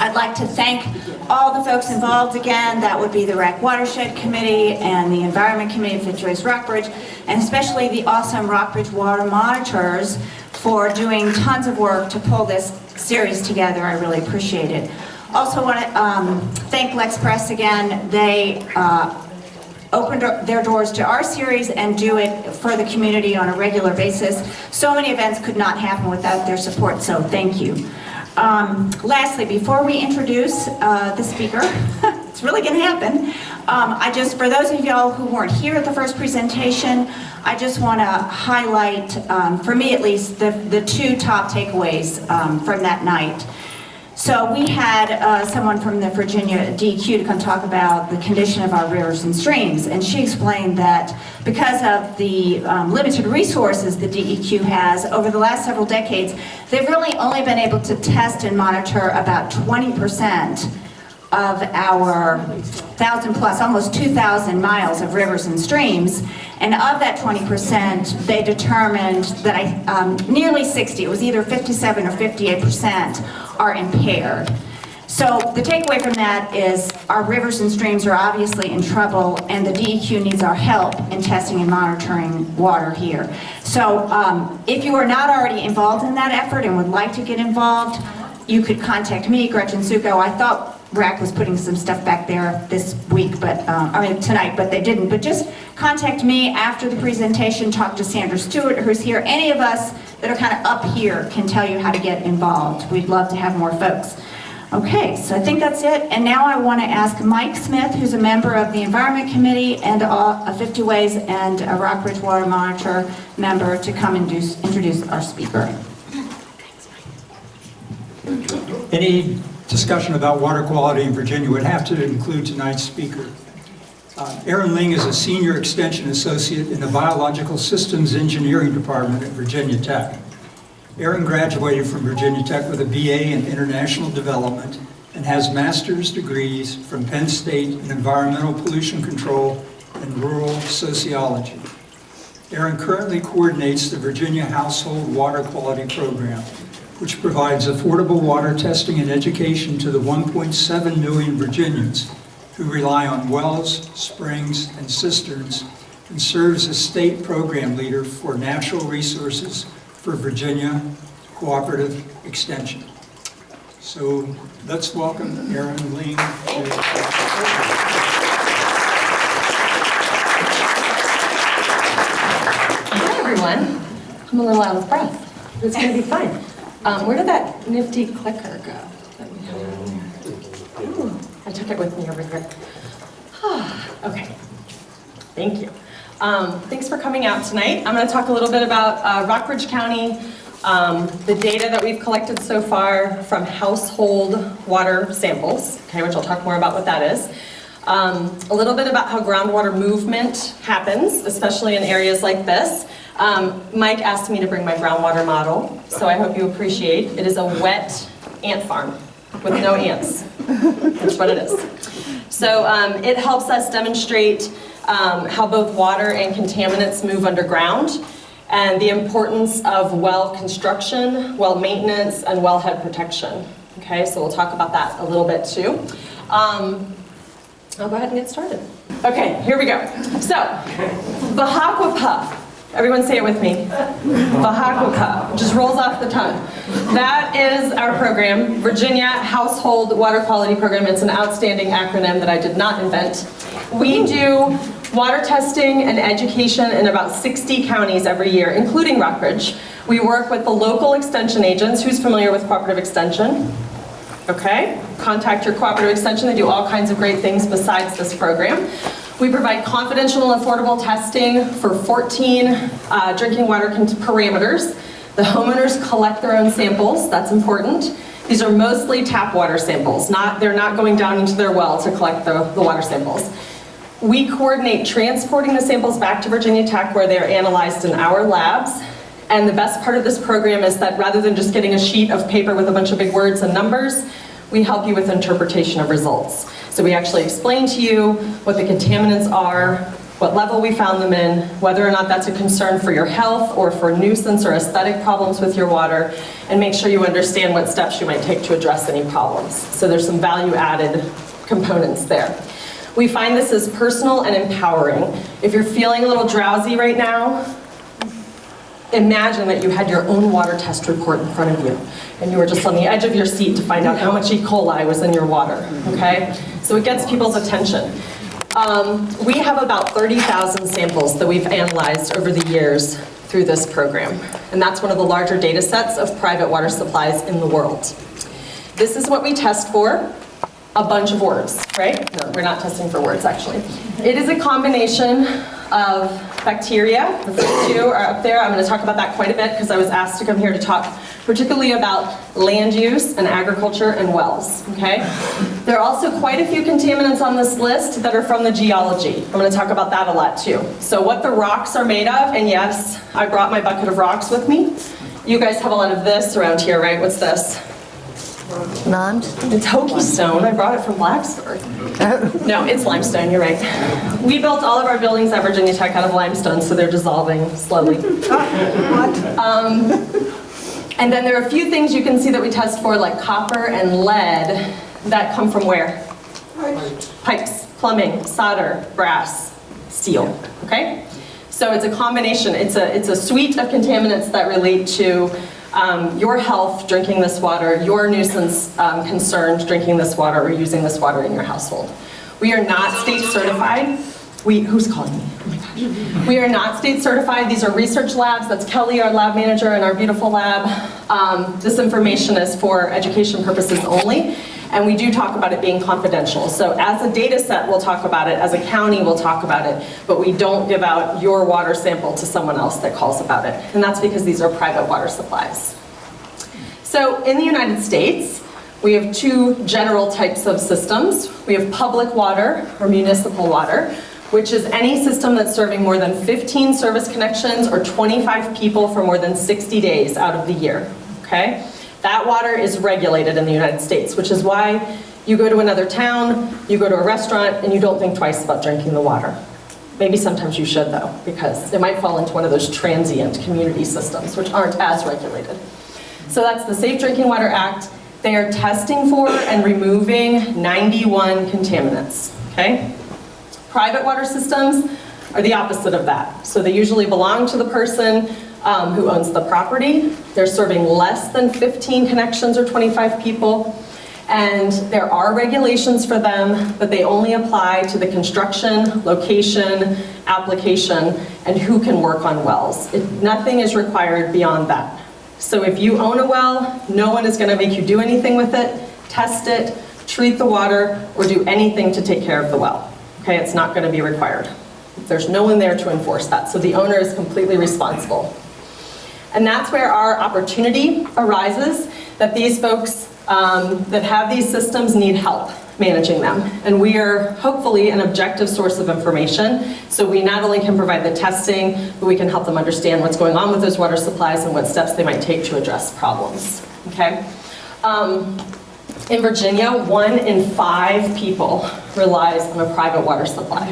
I'd like to thank all the folks involved again. That would be the RAC Watershed Committee and the Environment Committee of Fitzroy's Rockbridge, and especially the awesome Rockbridge Water Monitors for doing tons of work to pull this series together. I really appreciate it. Also want to thank Lex Press again. They opened their doors to our series and do it for the community on a regular basis. So many events could not happen without their support, so thank you. Lastly, before we introduce the speaker, it's really going to happen. For those of y'all who weren't here at the first presentation, I just want to highlight, for me at least, the two top takeaways from that night. So we had someone from the Virginia DEQ to come talk about the condition of our rivers and streams, and she explained that because of the limited resources the DEQ has, over the last several decades, they've really only been able to test and monitor about 20% of our 1,000 plus, almost 2,000 miles of rivers and streams, and of that 20%, they determined that nearly 60, it was either 57 or 58%, are impaired. So the takeaway from that is our rivers and streams are obviously in trouble, and the DEQ needs our help in testing and monitoring water here. So if you are not already involved in that effort and would like to get involved, you could contact me, Gretchen Succo. I thought RAC was putting some stuff back there this week, tonight, but they didn't. But just contact me after the presentation, talk to Sandra Stewart, who's here. Any of us that are kind of up here can tell you how to get involved. We'd love to have more folks. Okay, so I think that's it. And now I want to ask Mike Smith, who's a member of the Environment Committee and a 50 Ways and a Rockbridge Water Monitor member, to come and introduce our speaker. Any discussion about water quality in Virginia would have to include tonight's speaker. Aaron Ling is a Senior Extension Associate in the Biological Systems Engineering Department at Virginia Tech. Aaron graduated from Virginia Tech with a BA in International Development and has master's degrees from Penn State in Environmental Pollution Control and Rural Sociology. Aaron currently coordinates the Virginia Household Water Quality Program, which provides affordable water testing and education to the 1.7 million Virginians who rely on wells, springs, and cisterns, and serves as state program leader for natural resources for Virginia Cooperative Extension. So let's welcome Aaron Ling. Hi everyone. I'm a little out of breath. It's going to be fun. Where did that nifty clicker go that we have? Ooh, I took it with me over here. Okay, thank you. Thanks for coming out tonight. I'm going to talk a little bit about Rockbridge County, the data that we've collected so far from household water samples, okay, which I'll talk more about what that is. A little bit about how groundwater movement happens, especially in areas like this. Mike asked me to bring my groundwater model, so I hope you appreciate. It is a wet ant farm with no ants. That's what it is. So it helps us demonstrate how both water and contaminants move underground, and the importance of well construction, well maintenance, and wellhead protection. Okay, so we'll talk about that a little bit too. I'll go ahead and get started. Okay, here we go. So, Bahakwapa. Everyone say it with me. Bahakwapa. Just rolls off the tongue. That is our program, Virginia Household Water Quality Program. It's an outstanding acronym that I did not invent. We do water testing and education in about 60 counties every year, including Rockbridge. We work with the local extension agents. Who's familiar with cooperative extension? Okay, contact your cooperative extension. They do all kinds of great things besides this program. We provide confidential and affordable testing for 14 drinking water parameters. The homeowners collect their own samples, that's important. These are mostly tap water samples, they're not going down into their well to collect the water samples. We coordinate transporting the samples back to Virginia Tech where they're analyzed in our labs. And the best part of this program is that rather than just getting a sheet of paper with a bunch of big words and numbers, we help you with interpretation of results. So we actually explain to you what the contaminants are, what level we found them in, whether or not that's a concern for your health or for nuisance or aesthetic problems with your water, and make sure you understand what steps you might take to address any problems. So there's some value-added components there. We find this is personal and empowering. If you're feeling a little drowsy right now, imagine that you had your own water test report in front of you, and you were just on the edge of your seat to find out how much E. coli was in your water, okay? So it gets people's attention. We have about 30,000 samples that we've analyzed over the years through this program, and that's one of the larger data sets of private water supplies in the world. This is what we test for. A bunch of words, right? No, we're not testing for words, actually. It is a combination of bacteria. The first two are up there. I'm going to talk about that quite a bit because I was asked to come here to talk particularly about land use and agriculture and wells, okay? There are also quite a few contaminants on this list that are from the geology. I'm going to talk about that a lot too. So what the rocks are made of, and yes, I brought my bucket of rocks with me. You guys have a lot of this around here, right? What's this? It's Hokie stone. I brought it from Blacksburg. No, it's limestone, you're right. We built all of our buildings at Virginia Tech out of limestone, so they're dissolving slowly. And then there are a few things you can see that we test for, like copper and lead, that come from where? Pipes, plumbing, solder, brass, steel, okay? So it's a combination. It's a suite of contaminants that relate to your health drinking this water, your nuisance concerns drinking this water or using this water in your household. We are not state certified. Who's calling me? Oh my gosh. We are not state certified. These are research labs. That's Kelly, our lab manager, in our beautiful lab. This information is for education purposes only, and we do talk about it being confidential. So as a data set, we'll talk about it. As a county, we'll talk about it, but we don't give out your water sample to someone else that calls about it, and that's because these are private water supplies. So in the United States, we have two general types of systems. We have public water, or municipal water, which is any system that's serving more than 15 service connections or 25 people for more than 60 days out of the year, okay? That water is regulated in the United States, which is why you go to another town, you go to a restaurant, and you don't think twice about drinking the water. Maybe sometimes you should though, because it might fall into one of those transient community systems, which aren't as regulated. So that's the Safe Drinking Water Act. They are testing for and removing 91 contaminants, okay? Private water systems are the opposite of that. So they usually belong to the person who owns the property. They're serving less than 15 connections or 25 people. And there are regulations for them, but they only apply to the construction, location, application, and who can work on wells. Nothing is required beyond that. So if you own a well, no one is going to make you do anything with it, test it, treat the water, or do anything to take care of the well. Okay, it's not going to be required. There's no one there to enforce that, so the owner is completely responsible. And that's where our opportunity arises, that these folks that have these systems need help managing them. And we are hopefully an objective source of information, so we not only can provide the testing, but we can help them understand what's going on with those water supplies and what steps they might take to address problems, okay? In Virginia, 1 in 5 people relies on a private water supply.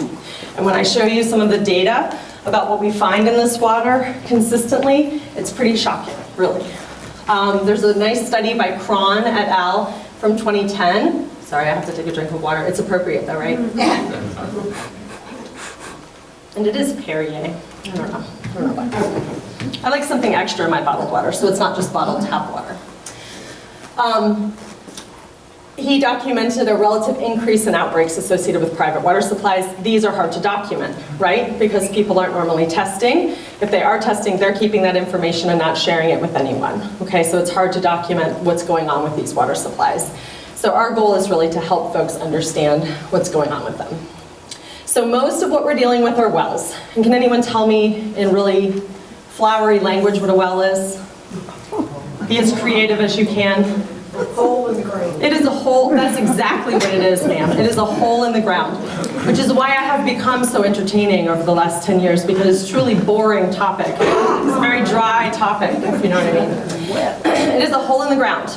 And when I show you some of the data about what we find in this water consistently, it's pretty shocking, really. There's a nice study by Cron et al. From 2010. Sorry, I have to take a drink of water. It's appropriate though, right? And it is Perrier. I don't know why. I like something extra in my bottled water, so it's not just bottled tap water. He documented a relative increase in outbreaks associated with private water supplies. These are hard to document, right? Because people aren't normally testing. If they are testing, they're keeping that information and not sharing it with anyone. Okay, so it's hard to document what's going on with these water supplies. So our goal is really to help folks understand what's going on with them. So most of what we're dealing with are wells. And can anyone tell me in really flowery language what a well is? Be as creative as you can. Hole in the ground. It is a hole, that's exactly what it is, ma'am. It is a hole in the ground, which is why I have become so entertaining over the last 10 years, because it's a truly boring topic. It's a very dry topic, if you know what I mean. It is a hole in the ground.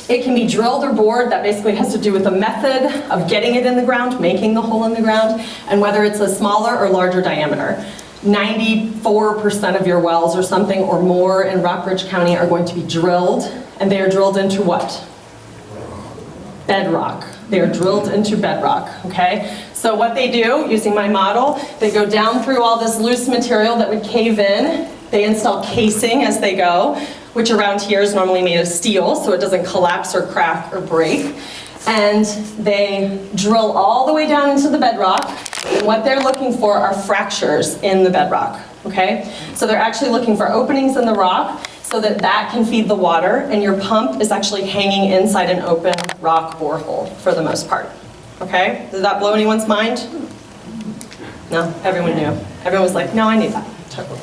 It can be drilled or bored. That basically has to do with the method of getting it in the ground, making the hole in the ground, and whether it's a smaller or larger diameter. 94% of your wells or something or more in Rockbridge County are going to be drilled, and they are drilled into what? Bedrock. They are drilled into bedrock, okay? So what they do, using my model, they go down through all this loose material that would cave in. They install casing as they go, which around here is normally made of steel, so it doesn't collapse or crack or break. And they drill all the way down into the bedrock, and what they're looking for are fractures in the bedrock, okay? So they're actually looking for openings in the rock so that that can feed the water, and your pump is actually hanging inside an open rock borehole for the most part, okay? Did that blow anyone's mind? No, everyone knew. Everyone was like, no, I need that, totally.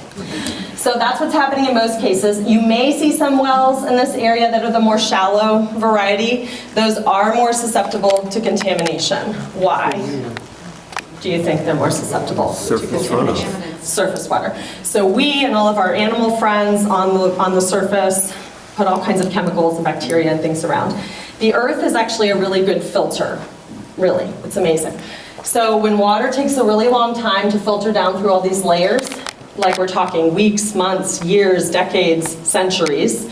So that's what's happening in most cases. You may see some wells in this area that are the more shallow variety. Those are more susceptible to contamination. Why do you think they're more susceptible to contamination? Surface water. So we and all of our animal friends on the surface put all kinds of chemicals and bacteria and things around. The earth is actually a really good filter. Really, it's amazing. So when water takes a really long time to filter down through all these layers, like we're talking weeks, months, years, decades, centuries,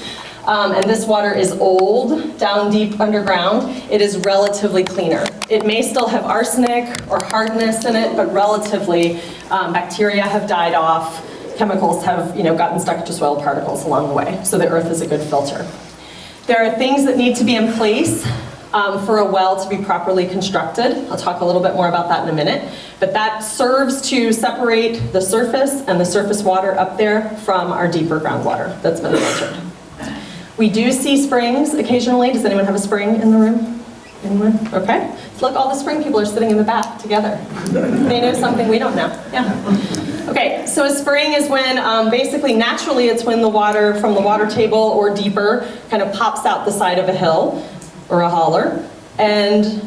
and this water is old, down deep underground, it is relatively cleaner. It may still have arsenic or hardness in it, but relatively bacteria have died off, chemicals have gotten stuck to soil particles along the way, so the earth is a good filter. There are things that need to be in place for a well to be properly constructed. I'll talk a little bit more about that in a minute, but that serves to separate the surface and the surface water up there from our deeper groundwater that's been filtered. We do see springs occasionally. Does anyone have a spring in the room? Anyone? Okay. Look, all the spring people are sitting in the back together. They know something we don't know. Yeah. Okay, so a spring is when, basically naturally it's when the water from the water table or deeper kind of pops out the side of a hill or a holler, and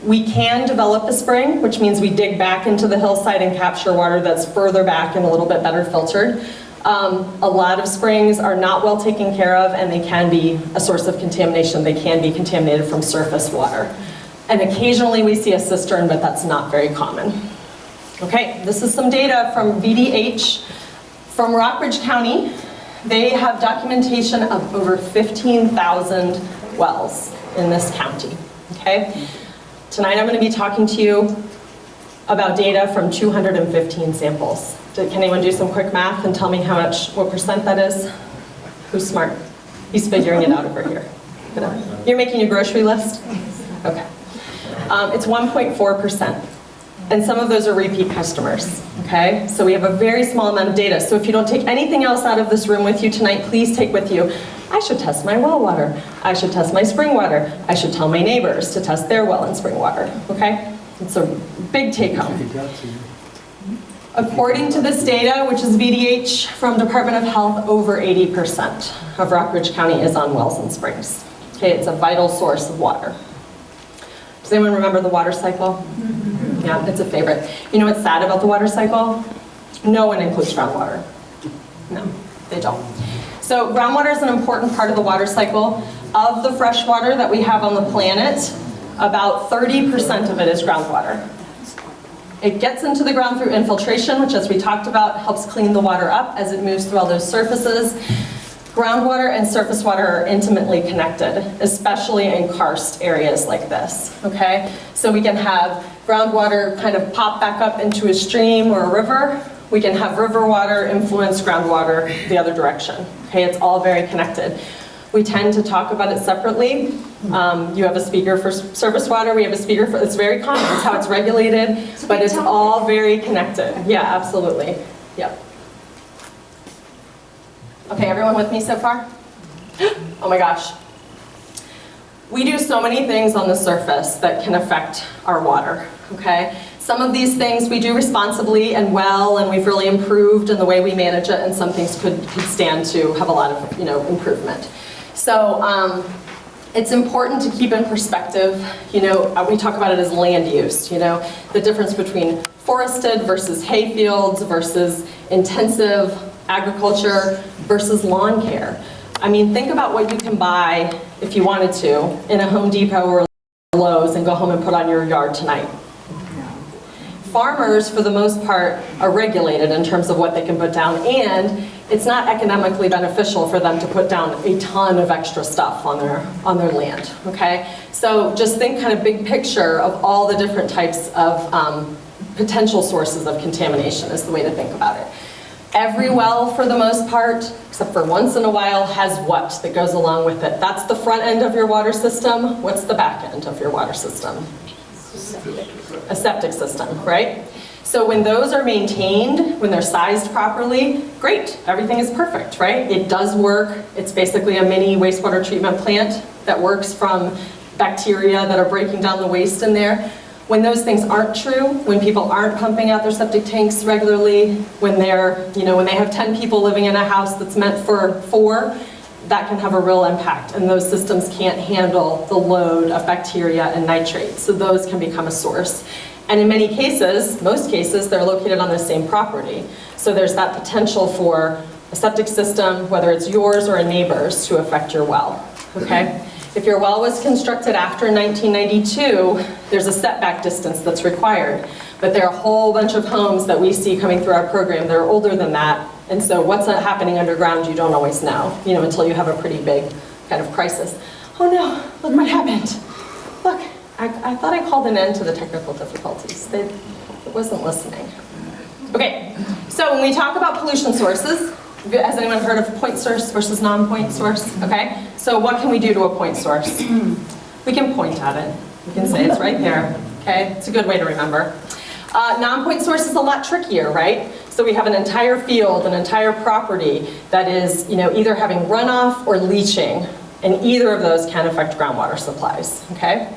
we can develop a spring, which means we dig back into the hillside and capture water that's further back and a little bit better filtered. A lot of springs are not well taken care of, and they can be a source of contamination. They can be contaminated from surface water. And occasionally we see a cistern, but that's not very common. Okay, this is some data from VDH from Rockbridge County. They have documentation of over 15,000 wells in this county, okay? Tonight I'm going to be talking to you about data from 215 samples. Can anyone do some quick math and tell me what percent that is? Who's smart? He's figuring it out over here. You're making a grocery list? Okay. It's 1.4%. And some of those are repeat customers, okay? So we have a very small amount of data. So if you don't take anything else out of this room with you tonight, please take with you, I should test my well water. I should test my spring water. I should tell my neighbors to test their well and spring water, okay? It's a big take home. According to this data, which is VDH from Department of Health, over 80% of Rockbridge County is on wells and springs. Okay, it's a vital source of water. Does anyone remember the water cycle? Yeah, it's a favorite. You know what's sad about the water cycle? No one includes groundwater. No, they don't. So groundwater is an important part of the water cycle. Of the fresh water that we have on the planet, about 30% of it is groundwater. It gets into the ground through infiltration, which, as we talked about, helps clean the water up as it moves through all those surfaces. Groundwater and surface water are intimately connected, especially in karst areas like this, okay? So we can have groundwater kind of pop back up into a stream or a river. We can have river water influence groundwater the other direction, okay? It's all very connected. We tend to talk about it separately. You have a speaker for surface water, we have a speaker for, it's very common, it's how it's regulated, but it's all very connected. Yeah, absolutely, yep. Okay, everyone with me so far? Oh my gosh. We do so many things on the surface that can affect our water, okay? Some of these things we do responsibly and well, and we've really improved in the way we manage it, and some things could stand to have a lot of, improvement. So it's important to keep in perspective, we talk about it as land use, the difference between forested versus hay fields versus intensive agriculture versus lawn care. I mean, think about what you can buy, if you wanted to, in a Home Depot or Lowe's and go home and put on your yard tonight. Farmers, for the most part, are regulated in terms of what they can put down, and it's not economically beneficial for them to put down a ton of extra stuff on their land, okay? So just think kind of big picture of all the different types of potential sources of contamination is the way to think about it. Every well, for the most part, except for once in a while, has what that goes along with it. That's the front end of your water system. What's the back end of your water system? A septic system, right? So when those are maintained, when they're sized properly, great, everything is perfect, right? It does work. It's basically a mini wastewater treatment plant that works from bacteria that are breaking down the waste in there. When those things aren't true, when people aren't pumping out their septic tanks regularly, when when they have 10 people living in a house that's meant for 4, that can have a real impact, and those systems can't handle the load of bacteria and nitrates, so those can become a source. And in many cases, most cases, they're located on the same property. So there's that potential for a septic system, whether it's yours or a neighbor's, to affect your well, okay? If your well was constructed after 1992, there's a setback distance that's required. But there are a whole bunch of homes that we see coming through our program that are older than that. And so what's happening underground, you don't always know, until you have a pretty big kind of crisis. Oh no, look what happened. Look, I thought I called an end to the technical difficulties. It wasn't listening. Okay, so when we talk about pollution sources, has anyone heard of point source versus non-point source? Okay, so what can we do to a point source? We can point at it. We can say it's right there. Okay, it's a good way to remember. Non-point source is a lot trickier, right? So we have an entire field, an entire property that is, either having runoff or leaching, and either of those can affect groundwater supplies. Okay.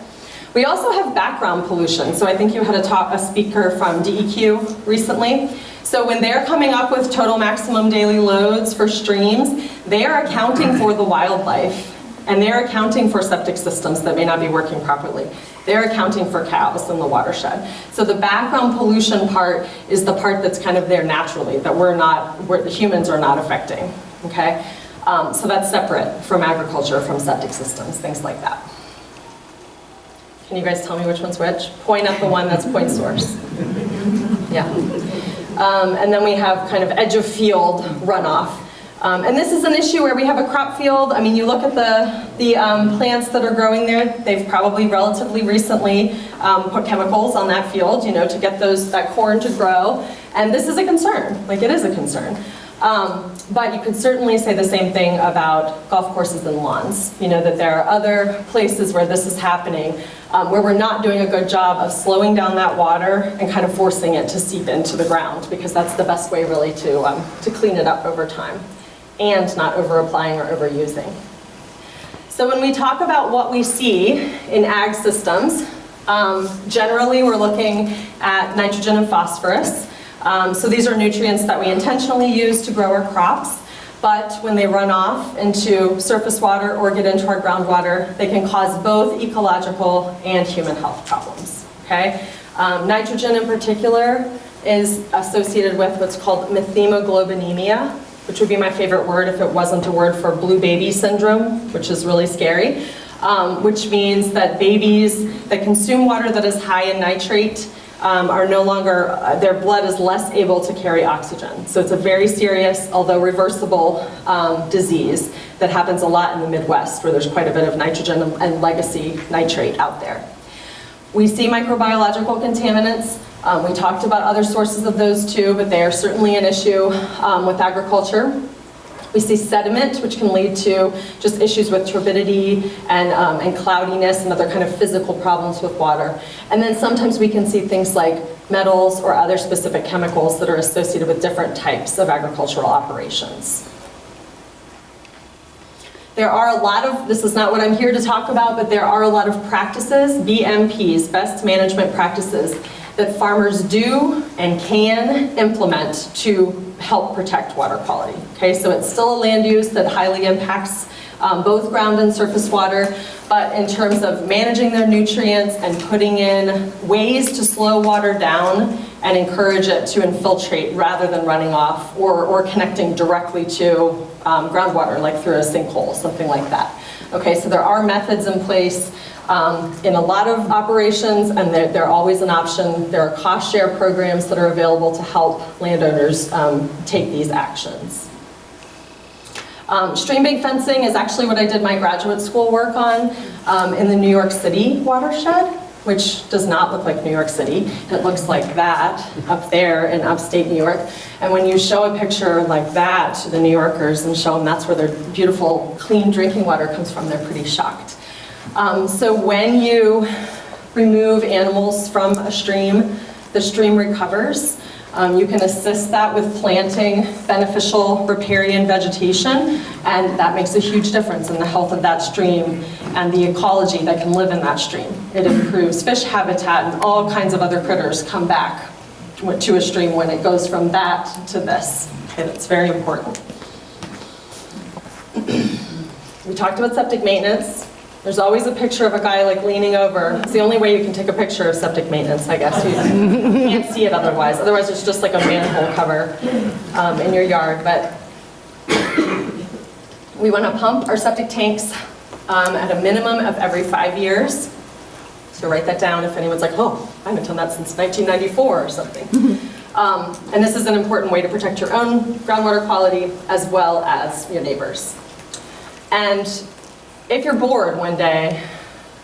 We also have background pollution. So I think you had a speaker from DEQ recently. So when they're coming up with total maximum daily loads for streams, they are accounting for the wildlife, and they're accounting for septic systems that may not be working properly. They're accounting for cows in the watershed. So the background pollution part is the part that's kind of there naturally, that where the humans are not affecting, okay? So that's separate from agriculture, from septic systems, things like that. Can you guys tell me which one's which? Point at the one that's point source. Yeah. And then we have kind of edge of field runoff. And this is an issue where we have a crop field. I mean, you look at the plants that are growing there, they've probably relatively recently put chemicals on that field, to get that corn to grow. And this is a concern, it is a concern. But you could certainly say the same thing about golf courses and lawns, that there are other places where this is happening, where we're not doing a good job of slowing down that water and kind of forcing it to seep into the ground, because that's the best way really to clean it up over time and not over-applying or overusing. So when we talk about what we see in ag systems, generally we're looking at nitrogen and phosphorus. So these are nutrients that we intentionally use to grow our crops, but when they run off into surface water or get into our groundwater, they can cause both ecological and human health problems, okay? Nitrogen in particular is associated with what's called methemoglobinemia, which would be my favorite word if it wasn't a word for blue baby syndrome, which is really scary, which means that babies that consume water that is high in nitrate are no longer, their blood is less able to carry oxygen. So it's a very serious, although reversible, disease that happens a lot in the Midwest, where there's quite a bit of nitrogen and legacy nitrate out there. We see microbiological contaminants. We talked about other sources of those too, but they are certainly an issue with agriculture. We see sediment, which can lead to just issues with turbidity and cloudiness and other kind of physical problems with water. And then sometimes we can see things like metals or other specific chemicals that are associated with different types of agricultural operations. There are a lot of, this is not what I'm here to talk about, but there are a lot of practices, BMPs, best management practices, that farmers do and can implement to help protect water quality. Okay, so it's still a land use that highly impacts both ground and surface water, but in terms of managing their nutrients and putting in ways to slow water down and encourage it to infiltrate rather than running off or connecting directly to groundwater, like through a sinkhole, something like that. Okay, so there are methods in place in a lot of operations, and they're always an option. There are cost share programs that are available to help landowners take these actions. Stream bank fencing is actually what I did my graduate school work on in the New York City watershed, which does not look like New York City. It looks like that up there in upstate New York. And when you show a picture like that to the New Yorkers and show them that's where their beautiful, clean drinking water comes from, they're pretty shocked. So when you remove animals from a stream, the stream recovers. You can assist that with planting beneficial riparian vegetation, and that makes a huge difference in the health of that stream and the ecology that can live in that stream. It improves fish habitat, and all kinds of other critters come back to a stream when it goes from that to this. Okay, that's very important. We talked about septic maintenance. There's always a picture of a guy like leaning over. It's the only way you can take a picture of septic maintenance, I guess. You can't see it otherwise. Otherwise, it's just like a manhole cover in your yard. But we want to pump our septic tanks at a minimum of every 5 years. So write that down if anyone's like, oh, I haven't done that since 1994 or something. And this is an important way to protect your own groundwater quality as well as your neighbors. And if you're bored one day,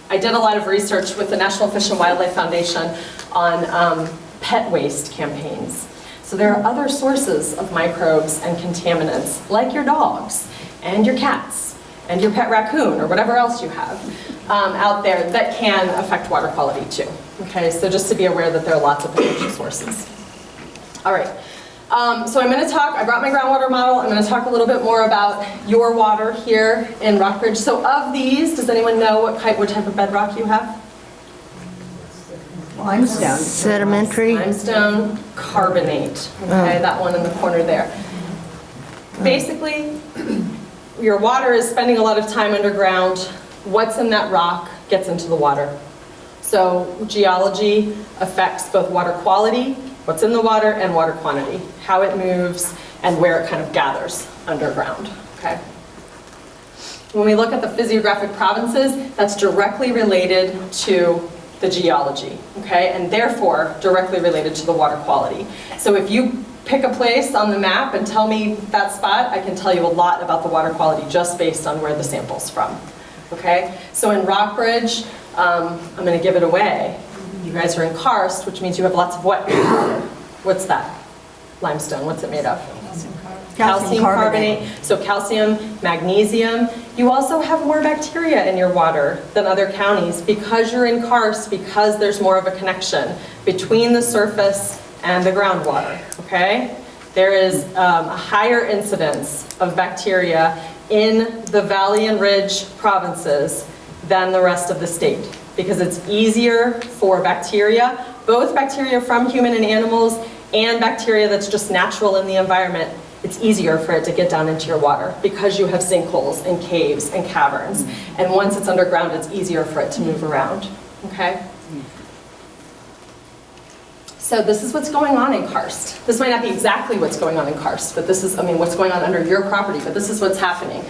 I did a lot of research with the National Fish and Wildlife Foundation on pet waste campaigns. So there are other sources of microbes and contaminants, like your dogs and your cats and your pet raccoon or whatever else you have out there that can affect water quality too. Okay, so just to be aware that there are lots of potential sources. All right. So I'm going to talk, I brought my groundwater model, I'm going to talk a little bit more about your water here in Rockbridge. So of these, does anyone know what type of bedrock you have? Limestone. Sedimentary. Limestone carbonate, okay, that one in the corner there. Basically, your water is spending a lot of time underground. What's in that rock gets into the water. So geology affects both water quality, what's in the water, and water quantity, how it moves and where it kind of gathers underground, okay? When we look at the physiographic provinces, that's directly related to the geology, okay? And therefore, directly related to the water quality. So if you pick a place on the map and tell me that spot, I can tell you a lot about the water quality just based on where the sample's from, okay? So in Rockbridge, I'm gonna give it away. You guys are in karst, which means you have lots of wet water. What's that? Limestone, what's it made of? Calcium carbonate. So calcium, magnesium. You also have more bacteria in your water than other counties because you're in karst, because there's more of a connection between the surface and the groundwater, okay? There is a higher incidence of bacteria in the Valley and Ridge provinces than the rest of the state, because it's easier for bacteria, both bacteria from human and animals and bacteria that's just natural in the environment. It's easier for it to get down into your water because you have sinkholes and caves and caverns. And once it's underground, it's easier for it to move around, okay? So this is what's going on in karst. This might not be exactly what's going on in karst, but this is, I mean, what's going on under your property, but this is what's happening.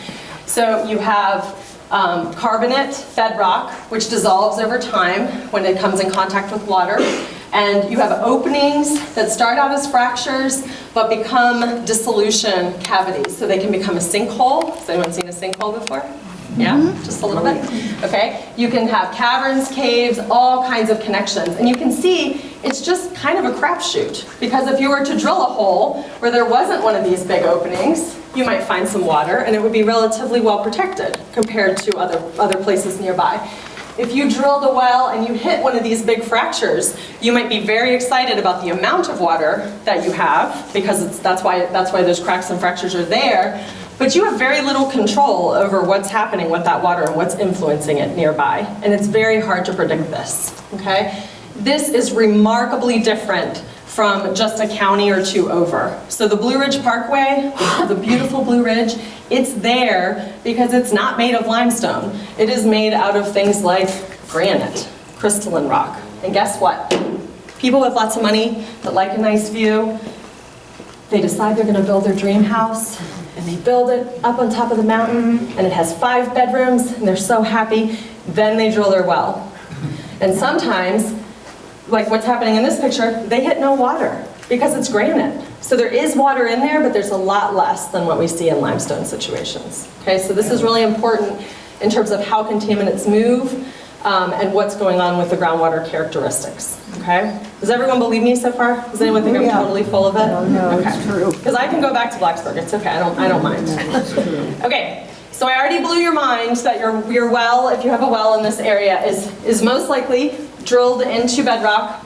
So you have carbonate bedrock, which dissolves over time when it comes in contact with water. And you have openings that start out as fractures, but become dissolution cavities. So they can become a sinkhole. Has anyone seen a sinkhole before? Yeah, just a little bit. Okay, you can have caverns, caves, all kinds of connections. And you can see it's just kind of a crapshoot. Because if you were to drill a hole where there wasn't one of these big openings, you might find some water and it would be relatively well protected compared to other places nearby. If you drilled a well and you hit one of these big fractures, you might be very excited about the amount of water that you have, because that's why those cracks and fractures are there, but you have very little control over what's happening with that water and what's influencing it nearby, and it's very hard to predict this, okay? This is remarkably different from just a county or two over. So the Blue Ridge Parkway, the beautiful Blue Ridge, it's there because it's not made of limestone. It is made out of things like granite, crystalline rock. And guess what? People with lots of money that like a nice view, they decide they're gonna build their dream house, and they build it up on top of the mountain, and it has 5 bedrooms, and they're so happy. Then they drill their well. And sometimes, like what's happening in this picture, they hit no water because it's granite. So there is water in there, but there's a lot less than what we see in limestone situations. Okay, so this is really important in terms of how contaminants move and what's going on with the groundwater characteristics. Okay, does everyone believe me so far? Does anyone think I'm totally full of it? No, okay. it's true. Because I can go back to Blacksburg. It's okay. I don't mind. Okay. So I already blew your mind that your well, if you have a well in this area, is most likely drilled into bedrock,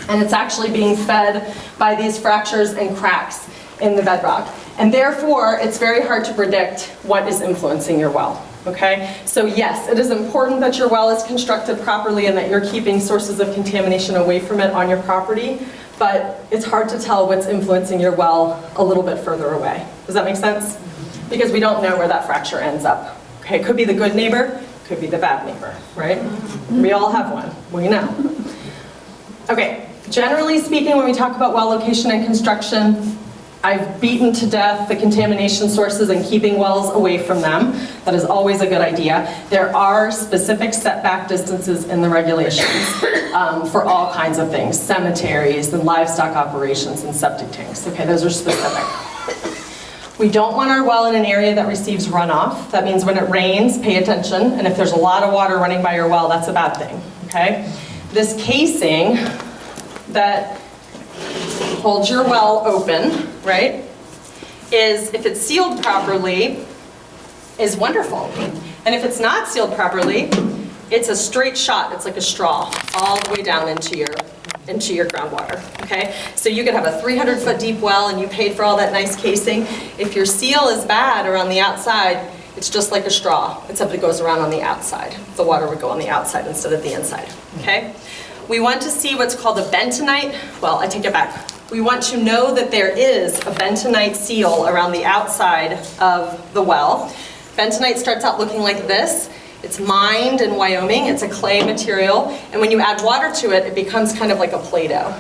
and it's actually being fed by these fractures and cracks in the bedrock. And therefore, it's very hard to predict what is influencing your well. Okay? So yes, it is important that your well is constructed properly and that you're keeping sources of contamination away from it on your property, but it's hard to tell what's influencing your well a little bit further away. Does that make sense? Because we don't know where that fracture ends up. Okay, it could be the good neighbor, could be the bad neighbor, right? We all have one, we know. Okay, generally speaking, when we talk about well location and construction, I've beaten to death the contamination sources and keeping wells away from them. That is always a good idea. There are specific setback distances in the regulations for all kinds of things, cemeteries and livestock operations and septic tanks. Okay, those are specific. We don't want our well in an area that receives runoff. That means when it rains, pay attention, and if there's a lot of water running by your well, that's a bad thing, okay? This casing that holds your well open, right, is, if it's sealed properly, is wonderful. And if it's not sealed properly, it's a straight shot, it's like a straw, all the way down into your groundwater, okay? So you could have a 300-foot deep well and you paid for all that nice casing. If your seal is bad around the outside, it's just like a straw, except it goes around on the outside. The water would go on the outside instead of the inside, okay? We want to see what's called a bentonite. Well, I take it back. We want to know that there is a bentonite seal around the outside of the well. Bentonite starts out looking like this. It's mined in Wyoming, it's a clay material, and when you add water to it, it becomes kind of like a Play-Doh.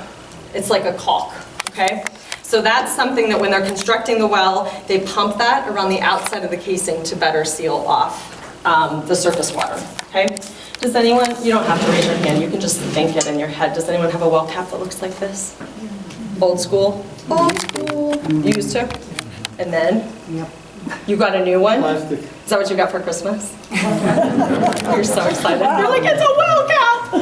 It's like a caulk, okay? So that's something that when they're constructing the well, they pump that around the outside of the casing to better seal off the surface water, okay? Does anyone, you don't have to raise your hand, you can just think it in your head. Does anyone have a well cap that looks like this? Old school? Old school. You used to? And then? Yep. You got a new one? Plastic. Is that what you got for Christmas? You're so excited. You're like, it's a well cap!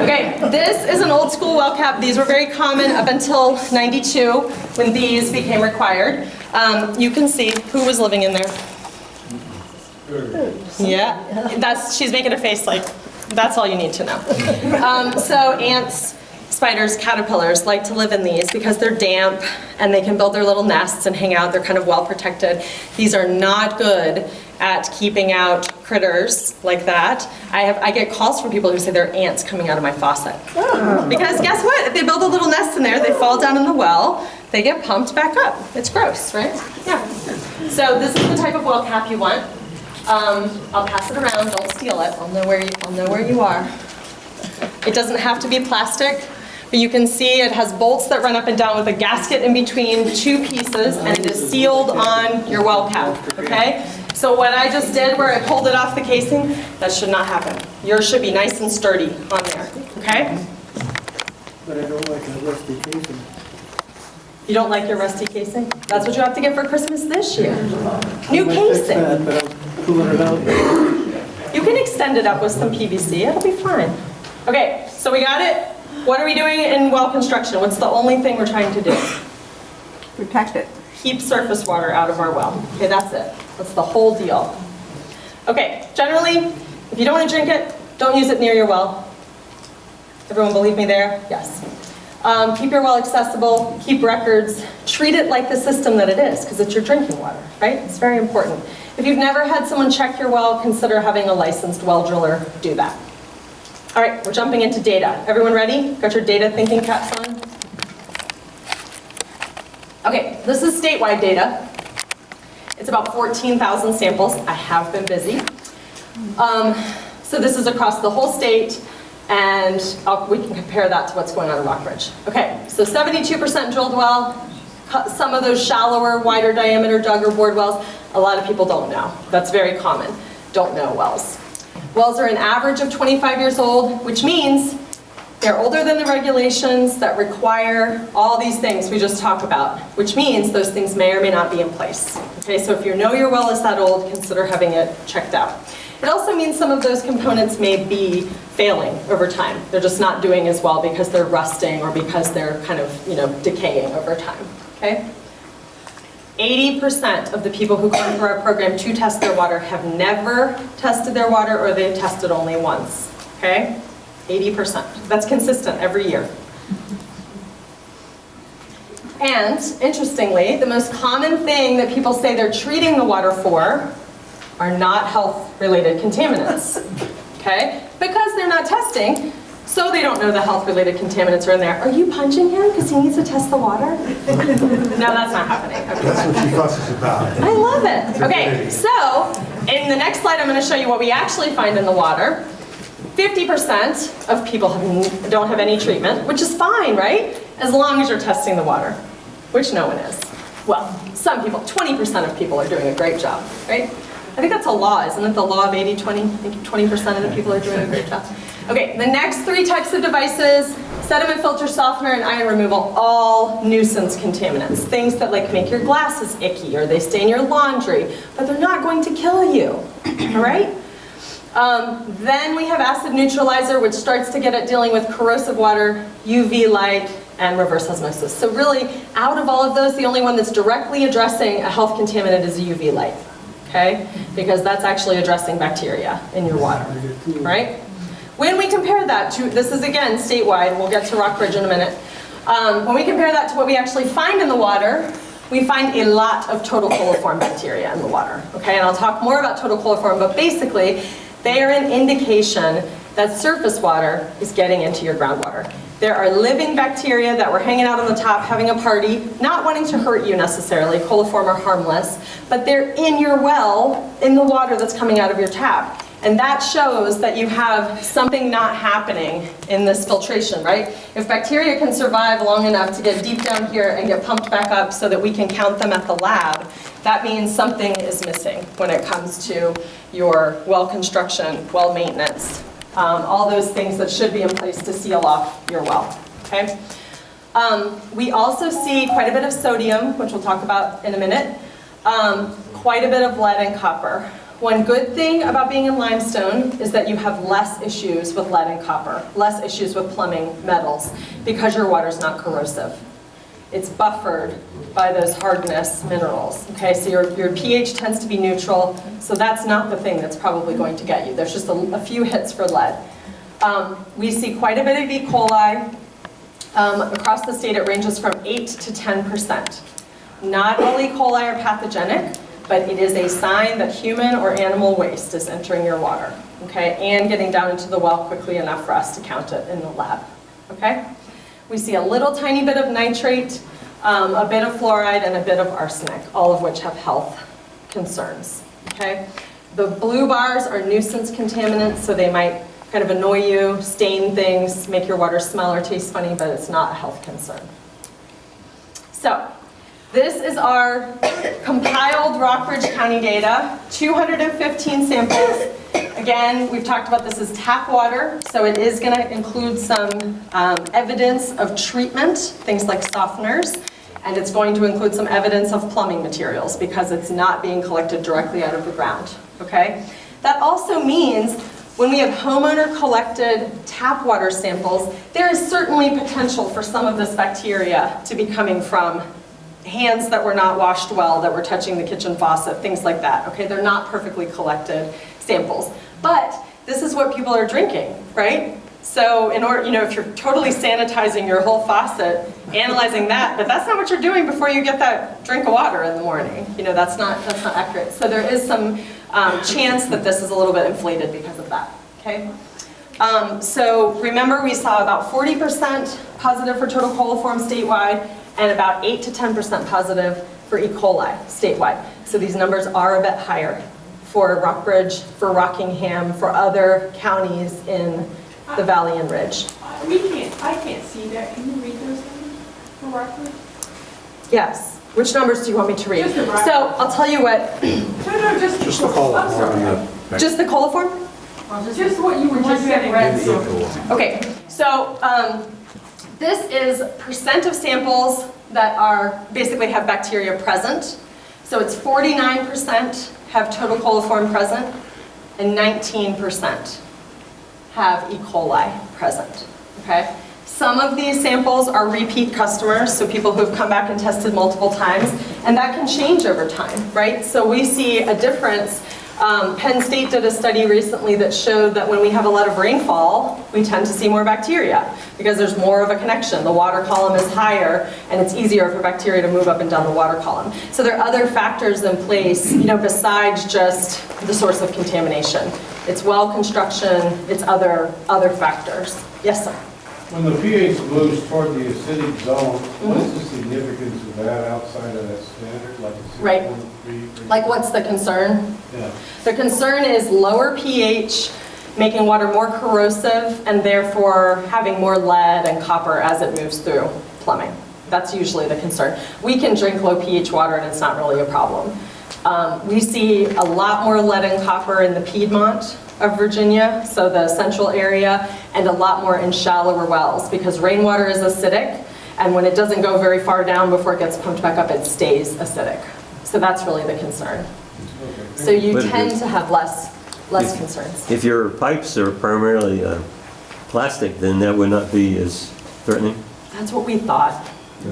Okay, this is an old school well cap. These were very common up until '92 when these became required. You can see who was living in there. Yeah, she's making a face like, that's all you need to know. So ants, spiders, caterpillars like to live in these because they're damp and they can build their little nests and hang out. They're kind of well protected. These are not good at keeping out critters like that. I get calls from people who say there are ants coming out of my faucet. Because guess what? If they build a little nest in there, they fall down in the well, they get pumped back up. It's gross, right? Yeah. So this is the type of well cap you want. I'll pass it around, don't steal it. I'll know where you are. It doesn't have to be plastic. But you can see it has bolts that run up and down with a gasket in between two pieces, and it is sealed on your well cap, okay? So what I just did where I pulled it off the casing, that should not happen. Yours should be nice and sturdy on there, okay? But I don't like a rusty casing. You don't like your rusty casing? That's what you have to get for Christmas this year. New I might fix casing. that, but I'm cooling it out. You can extend it up with some PVC, it'll be fine. Okay, so we got it. What are we doing in well construction? What's the only thing we're trying to do? Protect it. Keep surface water out of our well. Okay, that's it. That's the whole deal. Okay, generally, if you don't want to drink it, don't use it near your well. Everyone believe me there? Yes. Keep your well accessible, keep records, treat it like the system that it is, because it's your drinking water, right? It's very important. If you've never had someone check your well, consider having a licensed well driller do that. All right, we're jumping into data. Everyone ready? Got your data thinking caps on? Okay, this is statewide data. It's about 14,000 samples. I have been busy. So this is across the whole state, and we can compare that to what's going on in Rockbridge. Okay, so 72% drilled well, some of those shallower, wider diameter dug or bored wells. A lot of people don't know. That's very common, don't know wells. Wells are an average of 25 years old, which means they're older than the regulations that require all these things we just talked about, which means those things may or may not be in place. Okay, so if you know your well is that old, consider having it checked out. It also means some of those components may be failing over time. They're just not doing as well because they're rusting or because they're kind of, decaying over time, okay? 80% of the people who come through our program to test their water have never tested their water, or they've tested only once, okay? 80%. That's consistent every year. And interestingly, the most common thing that people say they're treating the water for are not health-related contaminants, okay? Because they're not testing, so they don't know the health-related contaminants are in there. Are you punching him because he needs to test the water? No, that's not happening. Okay, that's what she fusses about. I love it. Okay, so in the next slide, I'm going to show you what we actually find in the water. 50% of people don't have any treatment, which is fine, right? As long as you're testing the water, which no one is. Well, some people, 20% of people are doing a great job, right? I think that's a law, isn't it? The law of 80-20? I think 20% of the people are doing a great job. Okay, the next three types of devices, sediment filter softener and iron removal, all nuisance contaminants. Things that make your glasses icky or they stain your laundry, but they're not going to kill you, all right? Then we have acid neutralizer, which starts to get at dealing with corrosive water, UV light, and reverse osmosis. So really, out of all of those, the only one that's directly addressing a health contaminant is the UV light, okay? Because that's actually addressing bacteria in your water, right? When we compare that to, this is again statewide, we'll get to Rockbridge in a minute. When we compare that to what we actually find in the water, we find a lot of total coliform bacteria in the water, okay? And I'll talk more about total coliform, but basically, they are an indication that surface water is getting into your groundwater. There are living bacteria that were hanging out on the top, having a party, not wanting to hurt you necessarily. Coliform are harmless, but they're in your well, in the water that's coming out of your tap. And that shows that you have something not happening in this filtration, right? If bacteria can survive long enough to get deep down here and get pumped back up so that we can count them at the lab, that means something is missing when it comes to your well construction, well maintenance, all those things that should be in place to seal off your well, okay? We also see quite a bit of sodium, which we'll talk about in a minute, quite a bit of lead and copper. One good thing about being in limestone is that you have less issues with lead and copper, less issues with plumbing metals, because your water's not corrosive. It's buffered by those hardness minerals, okay? So your pH tends to be neutral, so that's not the thing that's probably going to get you. There's just a few hits for lead. We see quite a bit of E. coli. Across the state, it ranges from 8 to 10%. Not all E. coli are pathogenic, but it is a sign that human or animal waste is entering your water, okay? And getting down into the well quickly enough for us to count it in the lab, okay? We see a little tiny bit of nitrate, a bit of fluoride, and a bit of arsenic, all of which have health concerns, okay? The blue bars are nuisance contaminants, so they might kind of annoy you, stain things, make your water smell or taste funny, but it's not a health concern. So, this is our compiled Rockbridge County data, 215 samples. Again, we've talked about this as tap water, so it is going to include some evidence of treatment, things like softeners, and it's going to include some evidence of plumbing materials because it's not being collected directly out of the ground, okay? That also means when we have homeowner-collected tap water samples, there is certainly potential for some of this bacteria to be coming from hands that were not washed well, that were touching the kitchen faucet, things like that, okay? They're not perfectly collected samples. But this is what people are drinking, right? So in order, if you're totally sanitizing your whole faucet, analyzing that, but that's not what you're doing before you get that drink of water in the morning. That's not accurate. So there is some chance that this is a little bit inflated because of that, okay? So remember we saw about 40% positive for total coliform statewide, and about 8 to 10% positive for E. coli statewide. So these numbers are a bit higher for Rockbridge, for Rockingham, for other counties in the Valley and Ridge. I can't see that. Can you read those numbers for Rockbridge? Yes. Which numbers do you want me to read? Just the Rockbridge. So I'll tell you what, No, just Just the coliform. just the coliform? Just what you were just saying. Okay, so this is percent of samples that are basically have bacteria present. So it's 49% have total coliform present and 19% have E. coli present, okay? Some of these samples are repeat customers, so people who have come back and tested multiple times, and that can change over time, right? So we see a difference. Penn State did a study recently that showed that when we have a lot of rainfall, we tend to see more bacteria because there's more of a connection. The water column is higher, and it's easier for bacteria to move up and down the water column. So there are other factors in place, besides just the source of contamination. It's well construction, it's other factors. Yes, sir? When the pH moves toward the acidic zone, what is the significance of that outside of that standard, like a Right. 6.3? Like, what's the concern? Yeah. The concern is lower pH, making water more corrosive, and therefore having more lead and copper as it moves through plumbing. That's usually the concern. We can drink low pH water and it's not really a problem. We see a lot more lead and copper in the Piedmont of Virginia, so the central area, and a lot more in shallower wells because rainwater is acidic, and when it doesn't go very far down before it gets pumped back up, it stays acidic. So that's really the concern. So you But if tend you- to have less concerns. If your pipes are primarily plastic, then that would not be as threatening? That's what we thought.